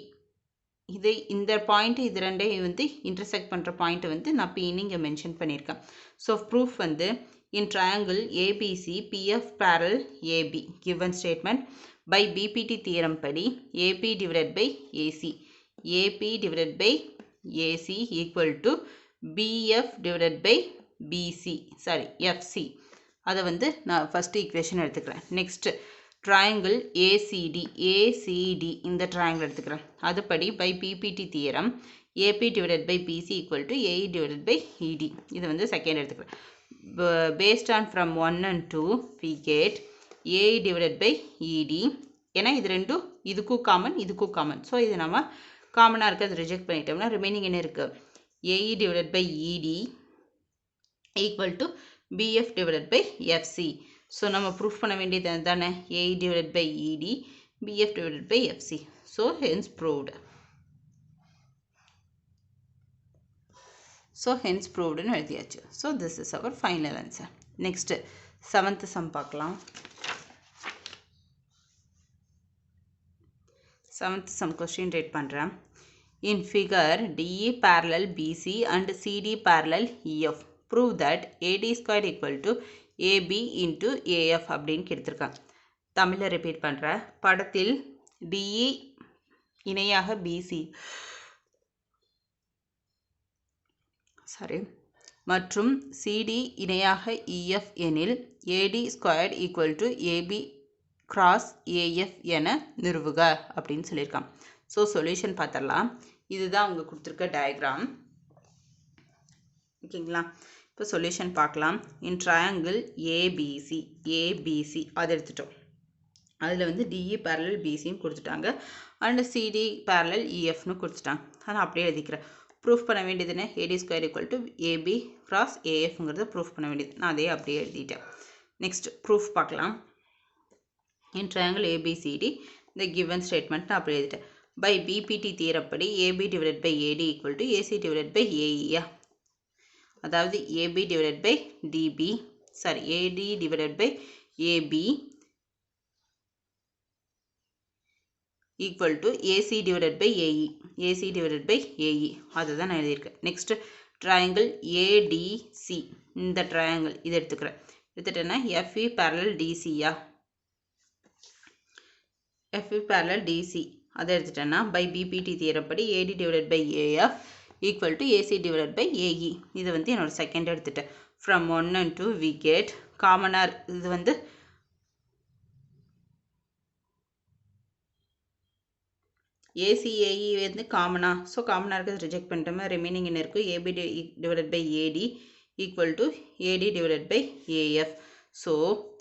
இந்த point இது ரெண்டையும் வந்து இன்டர்செக்ட் பண்ணுற பாயிண்ட் வந்து நான் Pன்னு இங்கே மென்ஷன் பண்ணியிருக்கேன். ஸோ ப்ரூஃப் வந்து in triangle ABC BF parallel AB given statement by BPT theorem படி AB divided by AC equal to BF divided by FC. அதை வந்து நான் ஃபஸ்ட்டு ஈக்குவேஷன் எடுத்துக்கிறேன். நெக்ஸ்ட் triangle ACD இந்த triangle எடுத்துக்கிறேன். அதுபடி by PPT theorem AP divided by BC equal to AE divided by ED. இது வந்து செகண்ட் எடுத்துக்கிறேன். Based on from 1 and 2 we get AE divided by ED. ஏன்னா இது ரெண்டும் இதுக்கும் காமன். ஸோ இது நம்ம காமனாக இருக்கிறது ரிஜெக்ட் பண்ணிட்டோம்னா ரிமைனிங் என்ன இருக்குது? AE divided by ED equal to BF divided by FC. So நம்ம ப்ரூஃப் பண்ண வேண்டியது தானே? AE divided by ED BF divided by FC. So hence ப்ரூவ்டுன்னு எழுதியாச்சு. So this is our final answer. Next 7th sum பார்க்கலாம். 7th sum question read பண்ணுறேன். In figure DE parallel BC and CD parallel EF. Prove that AD square equal to AB into AF அப்படின்னு எடுத்திருக்காங்க. தமிழில் repeat பண்ணுறேன். படத்தில் DE இணையாக PC மற்றும் CD இணையாக இஎஃப் எனில் AD square equal to AB cross AF என நிறுவுக அப்படின்னு சொல்லியிருக்காங்க. ஸோ சொல்யூஷன் பார்த்துடலாம். இதுதான் அவங்க கொடுத்துருக்க டயக்ராம். ஓகேங்களா? இப்போ சொல்யூஷன் பார்க்கலாம். இன் ட்ரையாங்கிள் ஏபிசி அதை எடுத்துட்டோம். அதில் வந்து டிஇ parallel பிசின்னு கொடுத்துட்டாங்க அண்ட் சிடி parallel இஎஃப்னு கொடுத்துட்டாங்க. ஆனால் அப்படியே எழுதிக்கிறேன். ப்ரூஃப் பண்ண வேண்டியதுன்னு AD square equal to AB cross ஏஎஃப்ங்கிறத ப்ரூஃப் பண்ண வேண்டியது. நான் அதே அப்படியே எழுதிட்டேன். நெக்ஸ்ட் ப்ரூஃப் பார்க்கலாம். இன் ட்ரையாங்கிள் ஏபிசிடி இந்த கிவன் ஸ்டேட்மெண்ட் நான் அப்படியே எழுதிட்டேன். பை பிபிடி தியரப்படி AB divided by AD equal to AC divided by ஏஇயா. அதாவது AB divided by DB, AD divided by AB equal to AC divided by AE. அதுதான் நான் எழுதியிருக்கேன். நெக்ஸ்ட் ட்ரையாங்கிள் ADC இந்த ட்ரையாங்கிள் இது எடுத்துட்டேன்னா FE parallel DCயா, FE parallel DC அதை எடுத்துட்டேன்னா பை பிபிடி தியரப்படி AD divided by AF equal to AC divided by AE. இது வந்து என்னோட செகண்ட் எடுத்துட்டேன். From 1 and 2 we get காமனார் இது வந்து ACAE வந்து காமனா. ஸோ காமனாக இருக்கிறது ரிஜெக்ட் பண்ணிட்டோமே. ரிமைனிங் என்ன இருக்கும்? AB divided by AD equal to AD divided by AF. So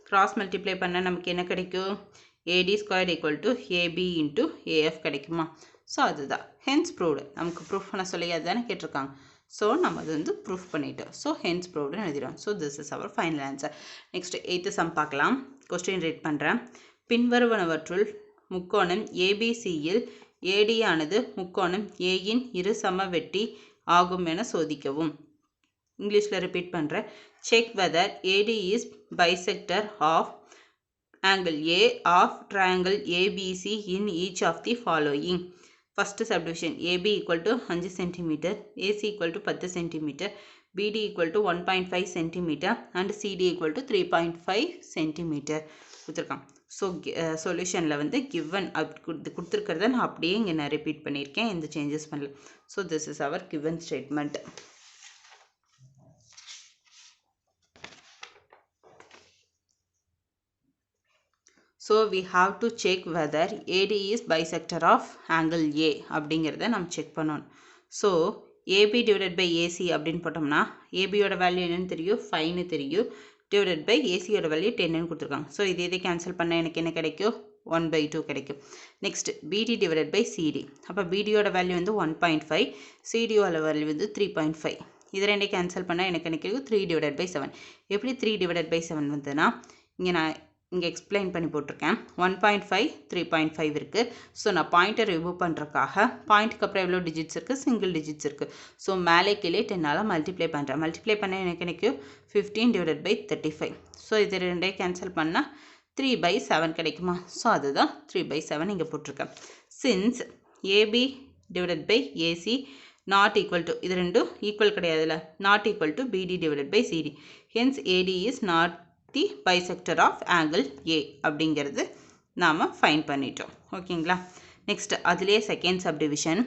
cross multiply பண்ணால் நமக்கு என்ன கிடைக்கும்? AD square equal to AB into AF கிடைக்குமா? ஸோ அதுதான் ஹென்ஸ் ப்ரூவ்டு. நமக்கு ப்ரூஃப் பண்ண சொல்லி அதுதானே கேட்டிருக்காங்க. ஸோ நம்ம அது வந்து ப்ரூஃப் பண்ணிட்டோம். ஸோ ஹென்ஸ் ப்ரூவ்டுன்னு எழுதிடும். So this is our final answer. Next 8th sum பார்க்கலாம். கொஸ்டின் ரீட் பண்ணுறேன். பின்வருவனவற்றுள் முக்கோணம் ஏபிசியில் ஏடி ஆனது முக்கோணம் ஏயின் இரு சமவெட்டி ஆகும் என சோதிக்கவும். இங்கிலீஷில் ரிப்பீட் பண்ணுறேன். Check whether AD is bisector of angle A of triangle ABC in each of the following. First subdivision AB equal to 5 cm, AC equal to 10 cm, BD equal to 1.5 cm and CD equal to 3.5 cm கொடுத்துருக்கான். So சொல்யூஷனில் வந்து given கொடுத்துருக்கிறத நான் அப்படியே இங்கே நான் repeat பண்ணியிருக்கேன். எந்த changes பண்ணல. So this is our given statement. So we have to check whether AD is bisector of angle A அப்படிங்கிறத நம்ம செக் பண்ணணும். So AB divided by AC அப்படின்னு போட்டோம்னா ABயோட வேல்யூ என்னன்னு தெரியும்? 5ன்னு தெரியும். டிவைடட் பை ஏசியோட வேல்யூ 10ன்னு கொடுத்துருக்காங்க. ஸோ இதை கேன்சல் பண்ணால் எனக்கு என்ன கிடைக்கும்? 1/2 கிடைக்கும். நெக்ஸ்ட் பிடி டிவைடட் பை சிடி. அப்போ பிடியோட வேல்யூ வந்து 1.5, சிடியோட வேல்யூ வந்து 3.5. இது ரெண்டே கேன்சல் பண்ணால் எனக்கு என்ன கிடைக்கும்? 3/7. எப்படி 3/7 வந்ததுன்னா இங்கே எக்ஸ்பிளைன் பண்ணி போட்டிருக்கேன். 1.5 3.5 இருக்குது. ஸோ நான் பாயிண்ட்டை ரிமூவ் பண்ணுறக்காக பாயிண்ட்டுக்கு அப்புறம் எவ்வளோ டிஜிட்ஸ் இருக்குது? சிங்கிள் டிஜிட்ஸ் இருக்குது. ஸோ மேலே கீழே 10ஆல் மல்டிப்ளை பண்ணுறேன். மல்டிப்ளை பண்ண எனக்கு கிடைக்கும் 15/35. ஸோ இது ரெண்டே கேன்சல் பண்ணால் 3/7 கிடைக்குமா? ஸோ அதுதான் 3/7 இங்கே போட்டிருக்கேன். Since AB divided by AC not equal to, இது ரெண்டும் ஈக்குவல் கிடையாதுல்ல, not equal to BD divided by CD. Hence AD is not the bisector of angle A அப்படிங்கிறது நாம் ஃபைன் பண்ணிட்டோம். ஓகேங்களா? நெக்ஸ்ட் அதிலே second subdivision.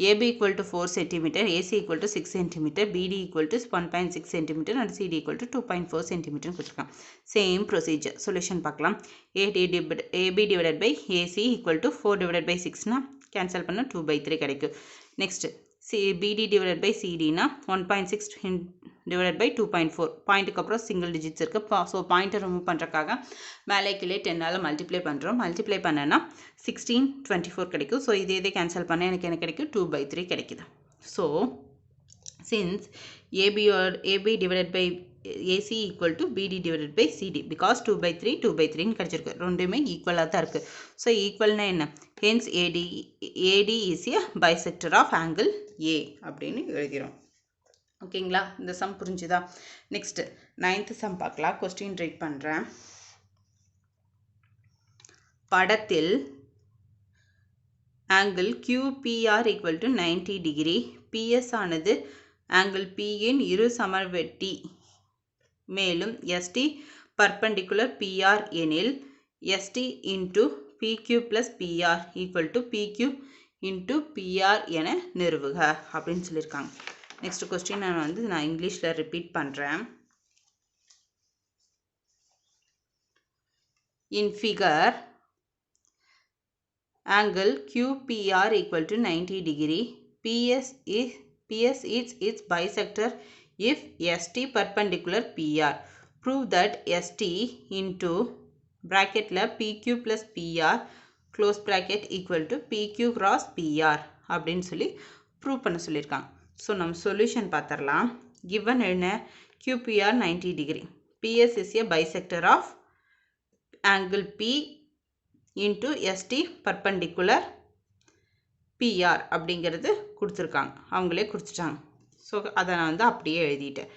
AB equal to 4 centimetre, AC equal to 6 centimetre, BD equal to 1.6 centimetre and CD equal to 2.4 centimetre கொடுத்துருக்காங்க. Same procedure. Solution பார்க்கலாம். AB divided by AC equal to 4/6னா cancel பண்ண 2/3 கிடைக்கும். Next பிடி divided by சிடினா 1.6 divided by 2.4. பாயிண்ட்டுக்கு அப்புறம் single digits இருக்குது. So பாயிண்ட்டை remove பண்ணுறக்காக மேலே கீழே 10ஆல் மல்டிப்ளை பண்ணுறோம். மல்டிப்ளை பண்ணனா 16/24 கிடைக்கும். ஸோ இதை கேன்சல் பண்ண எனக்கு என்ன கிடைக்கும்? 2/3 கிடைக்குது. So since AB divided by AC equal to BD divided by CD, because 2/3 2/3ன்னு கிடச்சிருக்கு. ரெண்டுமே ஈக்குவலாக தான் இருக்குது. ஸோ ஈக்குவல்னா என்ன? Hence AD is a bisector of angle A அப்படின்னு எழுதிடும். ஓகேங்களா? இந்த சம் புரிஞ்சுதா? நெக்ஸ்ட் 9th சம் பார்க்கலாம். கொஸ்டின் ரீட் பண்ணுறேன். படத்தில் angle QPR equal to 90 degree, PS ஆனது ஆங்கிள் பியின் இரு சமவெட்டி, மேலும் எஸ்டி பர்பெண்டிகுலர் பிஆர் எனில் ST into PQ plus PR equal to PQ into PR என நிறுவுக அப்படின்னு சொல்லியிருக்காங்க. நெக்ஸ்ட் கொஸ்டின் நான் இங்கிலீஷில் ரிப்பீட் பண்ணுறேன். In figure angle QPR equal to 90 degree. PS is its bisector if ST perpendicular PR. Prove that ST into bracket la PQ plus PR close bracket equal to PQ cross PR அப்படின்னு சொல்லி prove பண்ண சொல்லியிருக்காங்க. So நம்ம solution பார்த்துடலாம். Given என்ன? QPR 90 degree. PS is a bisector of angle P into ST perpendicular PR அப்படிங்கிறது கொடுத்துருக்காங்க. அவங்களே கொடுத்துட்டாங்க. ஸோ அதை நான் அப்படியே எழுதிட்டேன்.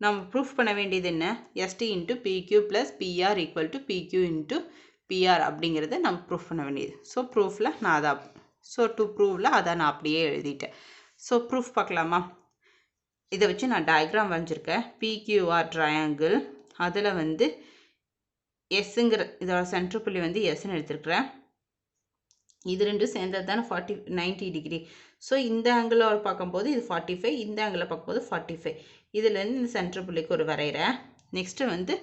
நம்ம ப்ரூஃப் பண்ண வேண்டியது என்ன? ST into PQ plus PR equal to PQ into PR அப்படிங்கிறத நம்ம ப்ரூஃப் பண்ண வேண்டியது. ஸோ ப்ரூஃபில் நான் டு ப்ரூஃபில் அதை நான் அப்படியே எழுதிட்டேன். ஸோ ப்ரூஃப் பார்க்கலாமா? இதை வச்சு நான் டயக்ராம் வரைஞ்சிருக்கேன். PQR ட்ரையாங்கிள், அதில் எஸ்ஸுங்கிற இதோட சென்டர் புள்ளி எஸ்ன்னு எடுத்துருக்குறேன். இது ரெண்டும் சேர்ந்தது தானே 90 டிகிரி. ஸோ இந்த ஆங்கிளோட பார்க்கும்போது இது 45, இந்த ஆங்கிளை பார்க்கும்போது 45. இதுலேருந்து இந்த சென்டர் புள்ளிக்கு ஒரு வரைகிறேன். நெக்ஸ்ட்டு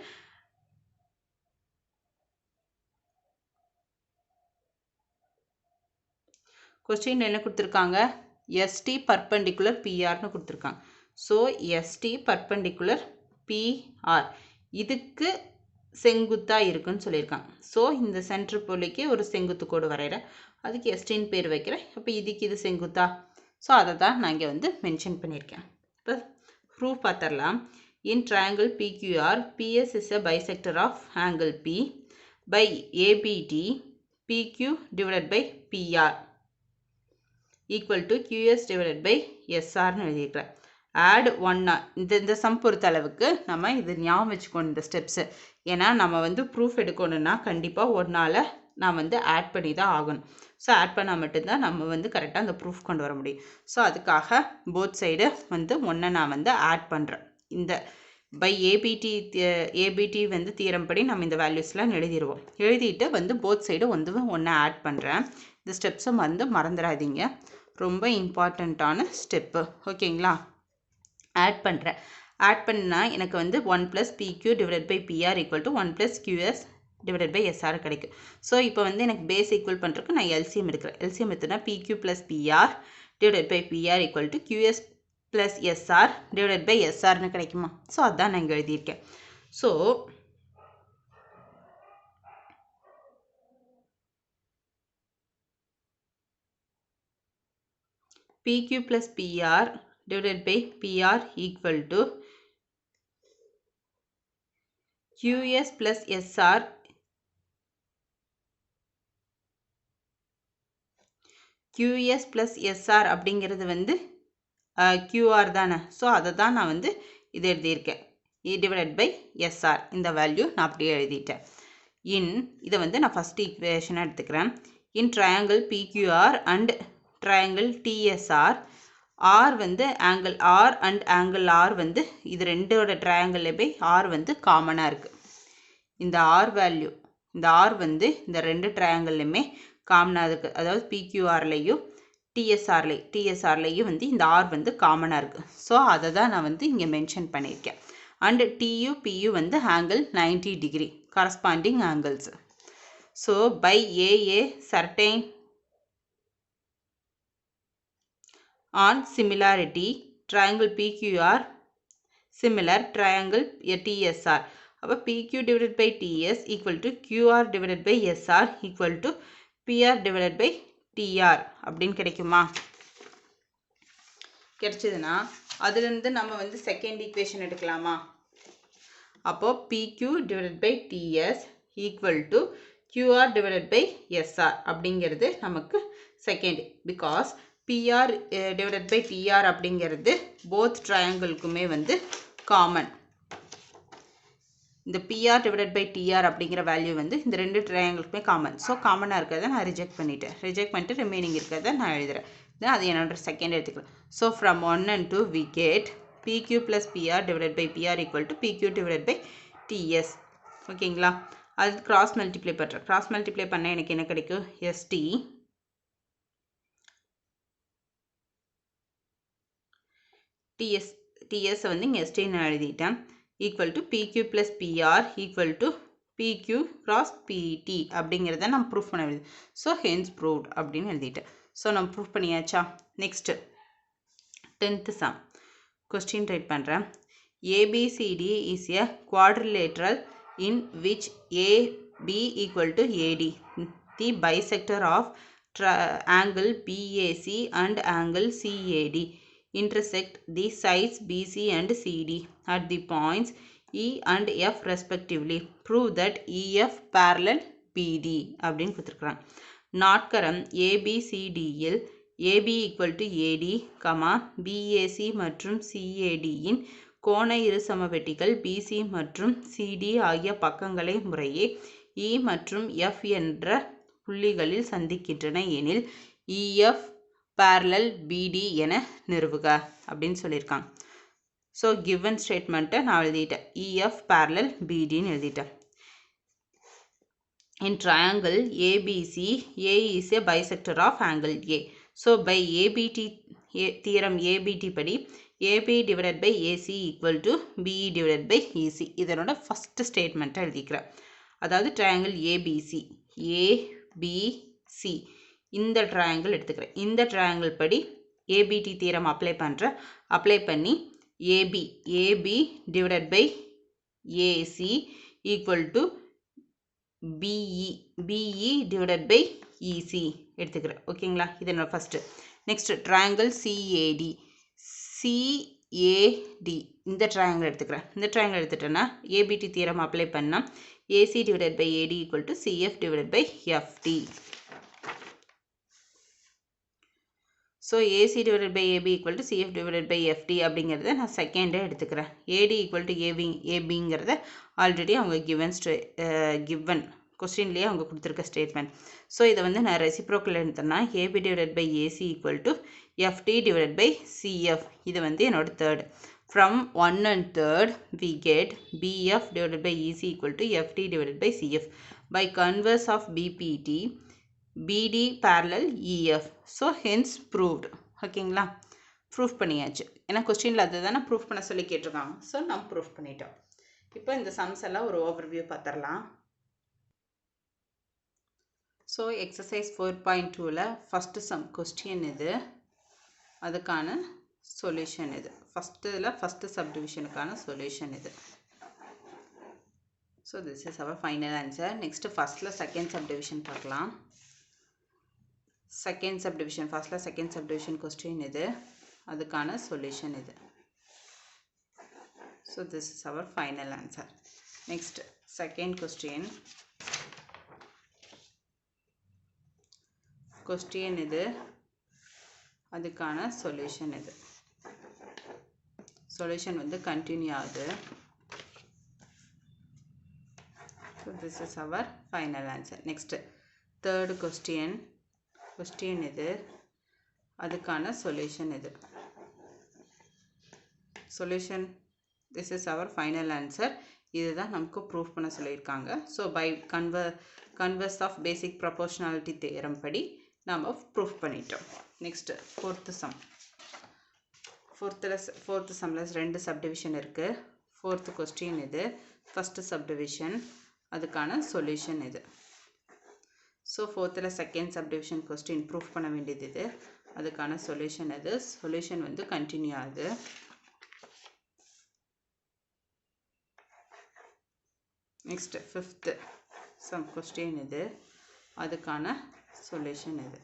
கொஸ்டின் என்ன கொடுத்துருக்காங்க? ST பர்பெண்டிகுலர் PRன்னு கொடுத்துருக்காங்க. ஸோ ST பர்பெண்டிகுலர் PR இதுக்கு செங்குத்தாக இருக்குன்னு சொல்லியிருக்காங்க. ஸோ இந்த சென்டர் புள்ளிக்கு ஒரு செங்குத்து கோடு வரைகிறேன். அதுக்கு எஸ்டின்னு பேர் வைக்கிறேன். அப்போ இதுக்கு இது செங்குத்தா? ஸோ அதை தான் நான் இங்கே மென்ஷன் பண்ணியிருக்கேன். இப்போ ப்ரூஃப் பார்த்துடலாம். இன் triangle PQR, PS is a bisector of angle P by ABD, PQ divided by PR equal to QS divided by SRன்னு எழுதியிருக்கிறேன். ஆட் 1 இந்த சம் பொறுத்த அளவுக்கு நம்ம இது ஞாபகம் வச்சுக்கணும் இந்த ஸ்டெப்ஸு. ஏன்னா நம்ம ப்ரூஃப் எடுக்கணும்னா கண்டிப்பாக ஒன்றால் நான் ஆட் பண்ணி தான் ஆகணும். ஸோ ஆட் பண்ணால் மட்டும்தான் நம்ம கரெக்டாக அந்த ப்ரூஃப் கொண்டு வர முடியும். ஸோ அதுக்காக போத் சைடு ஒன்றை நான் ஆட் பண்ணுறேன். இந்த பை ஏபிடி தியரம் படி நம்ம இந்த வேல்யூஸ்லாம் எழுதிடுவோம். எழுதிட்டு போத் சைடு ஒன்றை ஆட் பண்ணுறேன். இந்த ஸ்டெப்ஸை மறந்துடாதீங்க, ரொம்ப இம்பார்ட்டண்ட்டான ஸ்டெப்பு. ஓகேங்களா? ஆட் பண்ணுறேன். ஆட் பண்ணால் எனக்கு 1 + PQ divided by PR equal to 1 + QS divided by SR கிடைக்கும். ஸோ இப்போ எனக்கு பேஸ் ஈக்குவல் பண்ணுறதுக்கு நான் LCM எடுக்கிறேன். LCM எடுத்துனா PQ + PR divided by PR equal to QS + SR divided by SRன்னு கிடைக்குமா? ஸோ அதான் நான் இங்கே எழுதியிருக்கேன். So PQ plus PR divided by PR equal to QS plus SR QS plus SR அப்படிங்கிறது வந்து QR தானே. ஸோ அதை தான் நான் வந்து இது எழுதியிருக்கேன். டிவைடட் பை SR இந்த வேல்யூ நான் அப்படியே எழுதிட்டேன். இதை வந்து நான் ஃபஸ்ட் ஈக்குவேஷனாக எடுத்துக்கிறேன். இன் triangle PQR and triangle TSR R வந்து angle R and angle R வந்து இது ரெண்டோட ட்ரையாங்கிள்லேயே R வந்து காமனாக இருக்குது. இந்த R வேல்யூ இந்த R வந்து இந்த ரெண்டு ட்ரையாங்கிள்லையுமே காமனாக இருக்குது. அதாவது PQRலையும் TSRலையும் வந்து இந்த R வந்து காமனாக இருக்குது. ஸோ அதை தான் நான் வந்து இங்கே மென்ஷன் பண்ணியிருக்கேன். அண்ட் PU வந்து angle 90 degree corresponding angles. So by AA certain on similarity triangle PQR similar triangle TSR. அப்போ PQ divided by TS equal to QR divided by SR equal to PR divided by TR அப்படின்னு கிடைக்குமா? கிடைச்சதுன்னா அதுலேருந்து நம்ம வந்து second equation எடுக்கலாமா? அப்போ PQ divided by TS equal to QR divided by SR அப்படிங்கிறது நமக்கு second. Because PR divided by TR அப்படிங்கிறது போத் ட்ரையாங்கிள்க்குமே வந்து காமன். இந்த PR divided by TR அப்படிங்கிற வேல்யூ வந்து இந்த ரெண்டு ட்ரையாங்கிள்க்குமே காமன். ஸோ காமனாக இருக்கிறத நான் ரிஜெக்ட் பண்ணிட்டு ரிமைனிங் இருக்கிறத நான் எழுதுகிறேன். then அது என்னோட செகண்ட் எடுத்துக்கலாம். So from 1 and 2 we get PQ plus PR divided by PR equal to PQ divided by TS. ஓகேங்களா? அது கிராஸ் மல்டிப்ளை பண்ணுறேன். கிராஸ் மல்டிப்ளை பண்ணால் எனக்கு என்ன கிடைக்கும்? ST TS வந்து இங்கே ST நான் எழுதிட்டேன். Equal to PQ plus PR equal to PQ cross PT அப்படிங்கிறத நம்ம ப்ரூஃப் பண்ண எழுதி. ஸோ ஹென்ஸ் ப்ரூவ்ட் அப்படின்னு எழுதிட்டேன். ஸோ நம்ம ப்ரூஃப் பண்ணியாச்சா? Next 10th sum question write பண்ணுறேன். ABCD is a quadrilateral in which AB equal to AD. The bisector of angle BAC and angle CAD intersect the sides BC and CD at the points E and F respectively. Prove that EF parallel BD அப்படின்னு கொடுத்துருக்குறாங்க. நாட்கரம் ABCD will AB equal to AD, BAC மற்றும் CAD இன் கோண இருசமவெட்டிகள் BC மற்றும் CD ஆகிய பக்கங்களை முறையே E மற்றும் F என்ற புள்ளிகளில் சந்திக்கின்றன எனில் EF parallel BD என நிறுவுக அப்படின்னு சொல்லியிருக்காங்க. ஸோ கிவன் ஸ்டேட்மெண்ட்டை நான் எழுதிட்டேன். EF parallel BDன்னு எழுதிட்டேன். In triangle ABC, A is a bisector of angle A. So by ABT theorem ABT படி AB divided by AC equal to BE divided by EC. இதனோட ஃபர்ஸ்ட் ஸ்டேட்மெண்ட்டை எழுதிக்கிறேன். அதாவது ட்ரையாங்கிள் ABC இந்த ட்ரையாங்கிள் எடுத்துக்கிறேன். இந்த triangle படி ABT தியரம் அப்ளை பண்ணி AB divided by AC equal to BE divided by EC எடுத்துக்கிறேன். ஓகேங்களா? இது என்னோட ஃபஸ்ட்டு. நெக்ஸ்ட் ட்ரையாங்கிள் CAD இந்த ட்ரையாங்கிள் எடுத்துக்கிறேன். இந்த ட்ரையாங்கிள் எடுத்துட்டேன்னா ABT தியரம் அப்ளை பண்ணால் AC divided by AD equal to CF divided by FD. So AC divided by AB equal to CF divided by FD அப்படிங்கிறத நான் செகண்டே எடுத்துக்கிறேன். AD equal to ABங்கிறத ஆல்ரெடி அவங்க given கொஸ்டின்லேயே அவங்க கொடுத்துருக்க ஸ்டேட்மெண்ட். ஸோ இதை வந்து நான் ரெசிப்ரோக்கல் எடுத்தேன்னா AB divided by AC equal to FD divided by CF. இது வந்து என்னோட third. From 1 and 3rd we get BF divided by EC equal to FD divided by CF. By converse of BPT BD parallel EF. So hence proved. ஓகேங்களா? Proof பண்ணியாச்சு. ஏன்னா கொஸ்டினில் அது தானே proof பண்ண சொல்லி கேட்டிருக்காங்க. ஸோ நம்ம ப்ரூஃப் பண்ணிட்டோம். இப்போ இந்த சம்ஸ் எல்லாம் ஒரு ஓவர்வியூ பார்த்துடலாம். ஸோ எக்ஸசைஸ் 4.2ல் ஃபஸ்ட்டு சம் கொஸ்டின் இது, அதுக்கான சொல்யூஷன் இது. ஃபஸ்ட்டு சப்டிவிஷனுக்கான சொல்யூஷன் இது. So this is our final answer. Next firstல second subdivision பார்க்கலாம். Second subdivision, firstல second subdivision question இது, அதுக்கான solution இது. So this is our final answer. Next second question. Question இது, அதுக்கான solution இது. Solution வந்து continue ஆகுது. So this is our final answer. Next third question. Question இது, அதுக்கான solution இது. Solution, this is our final answer. இதுதான் நமக்கு proof பண்ண சொல்லியிருக்காங்க. So by converse of basic proportionality theorem படி நாம proof பண்ணிட்டோம். Next fourth sum. Fourth sumல ரெண்டு subdivision இருக்கு. Fourth question இது, first subdivision, அதுக்கான solution இது. So fourthல second subdivision question proof பண்ண வேண்டியது இது, அதுக்கான solution இது. Solution வந்து continue ஆகுது. Next fifth sum question இது, அதுக்கான solution இது.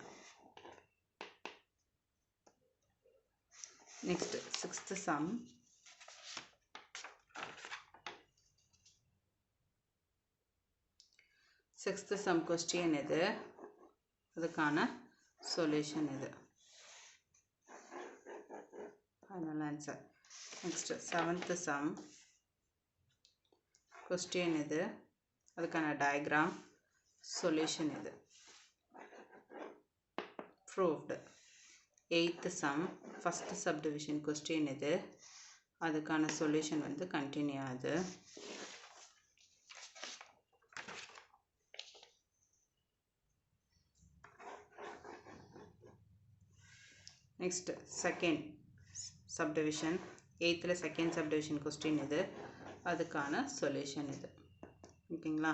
Next sixth sum. Sixth sum question இது, அதுக்கான solution இது. Final answer. Next seventh sum question இது, அதுக்கான diagram, solution இது. Proved. Eighth sum, first subdivision question இது, அதுக்கான solution வந்து continue ஆகுது. Next second subdivision, eighthல second subdivision question இது, அதுக்கான solution இது. ஓகேங்களா?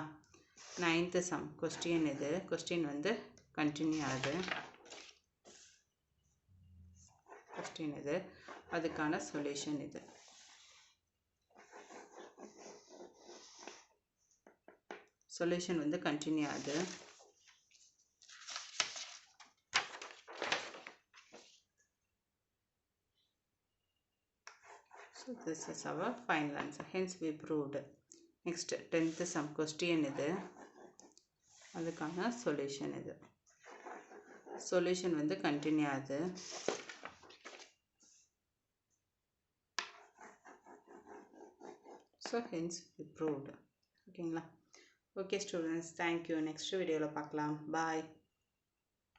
ninth sum question இது, question வந்து continue ஆகுது. question இது, அதுக்கான solution இது. solution வந்து continue ஆகுது. So this is our final answer. Hence we proved. Next 10th sum question இது, அதுக்கான solution இது. solution வந்து continue ஆகுது. So hence we proved. ஓகேங்களா? Okay students, thank you. Next video பார்க்கலாம். Bye.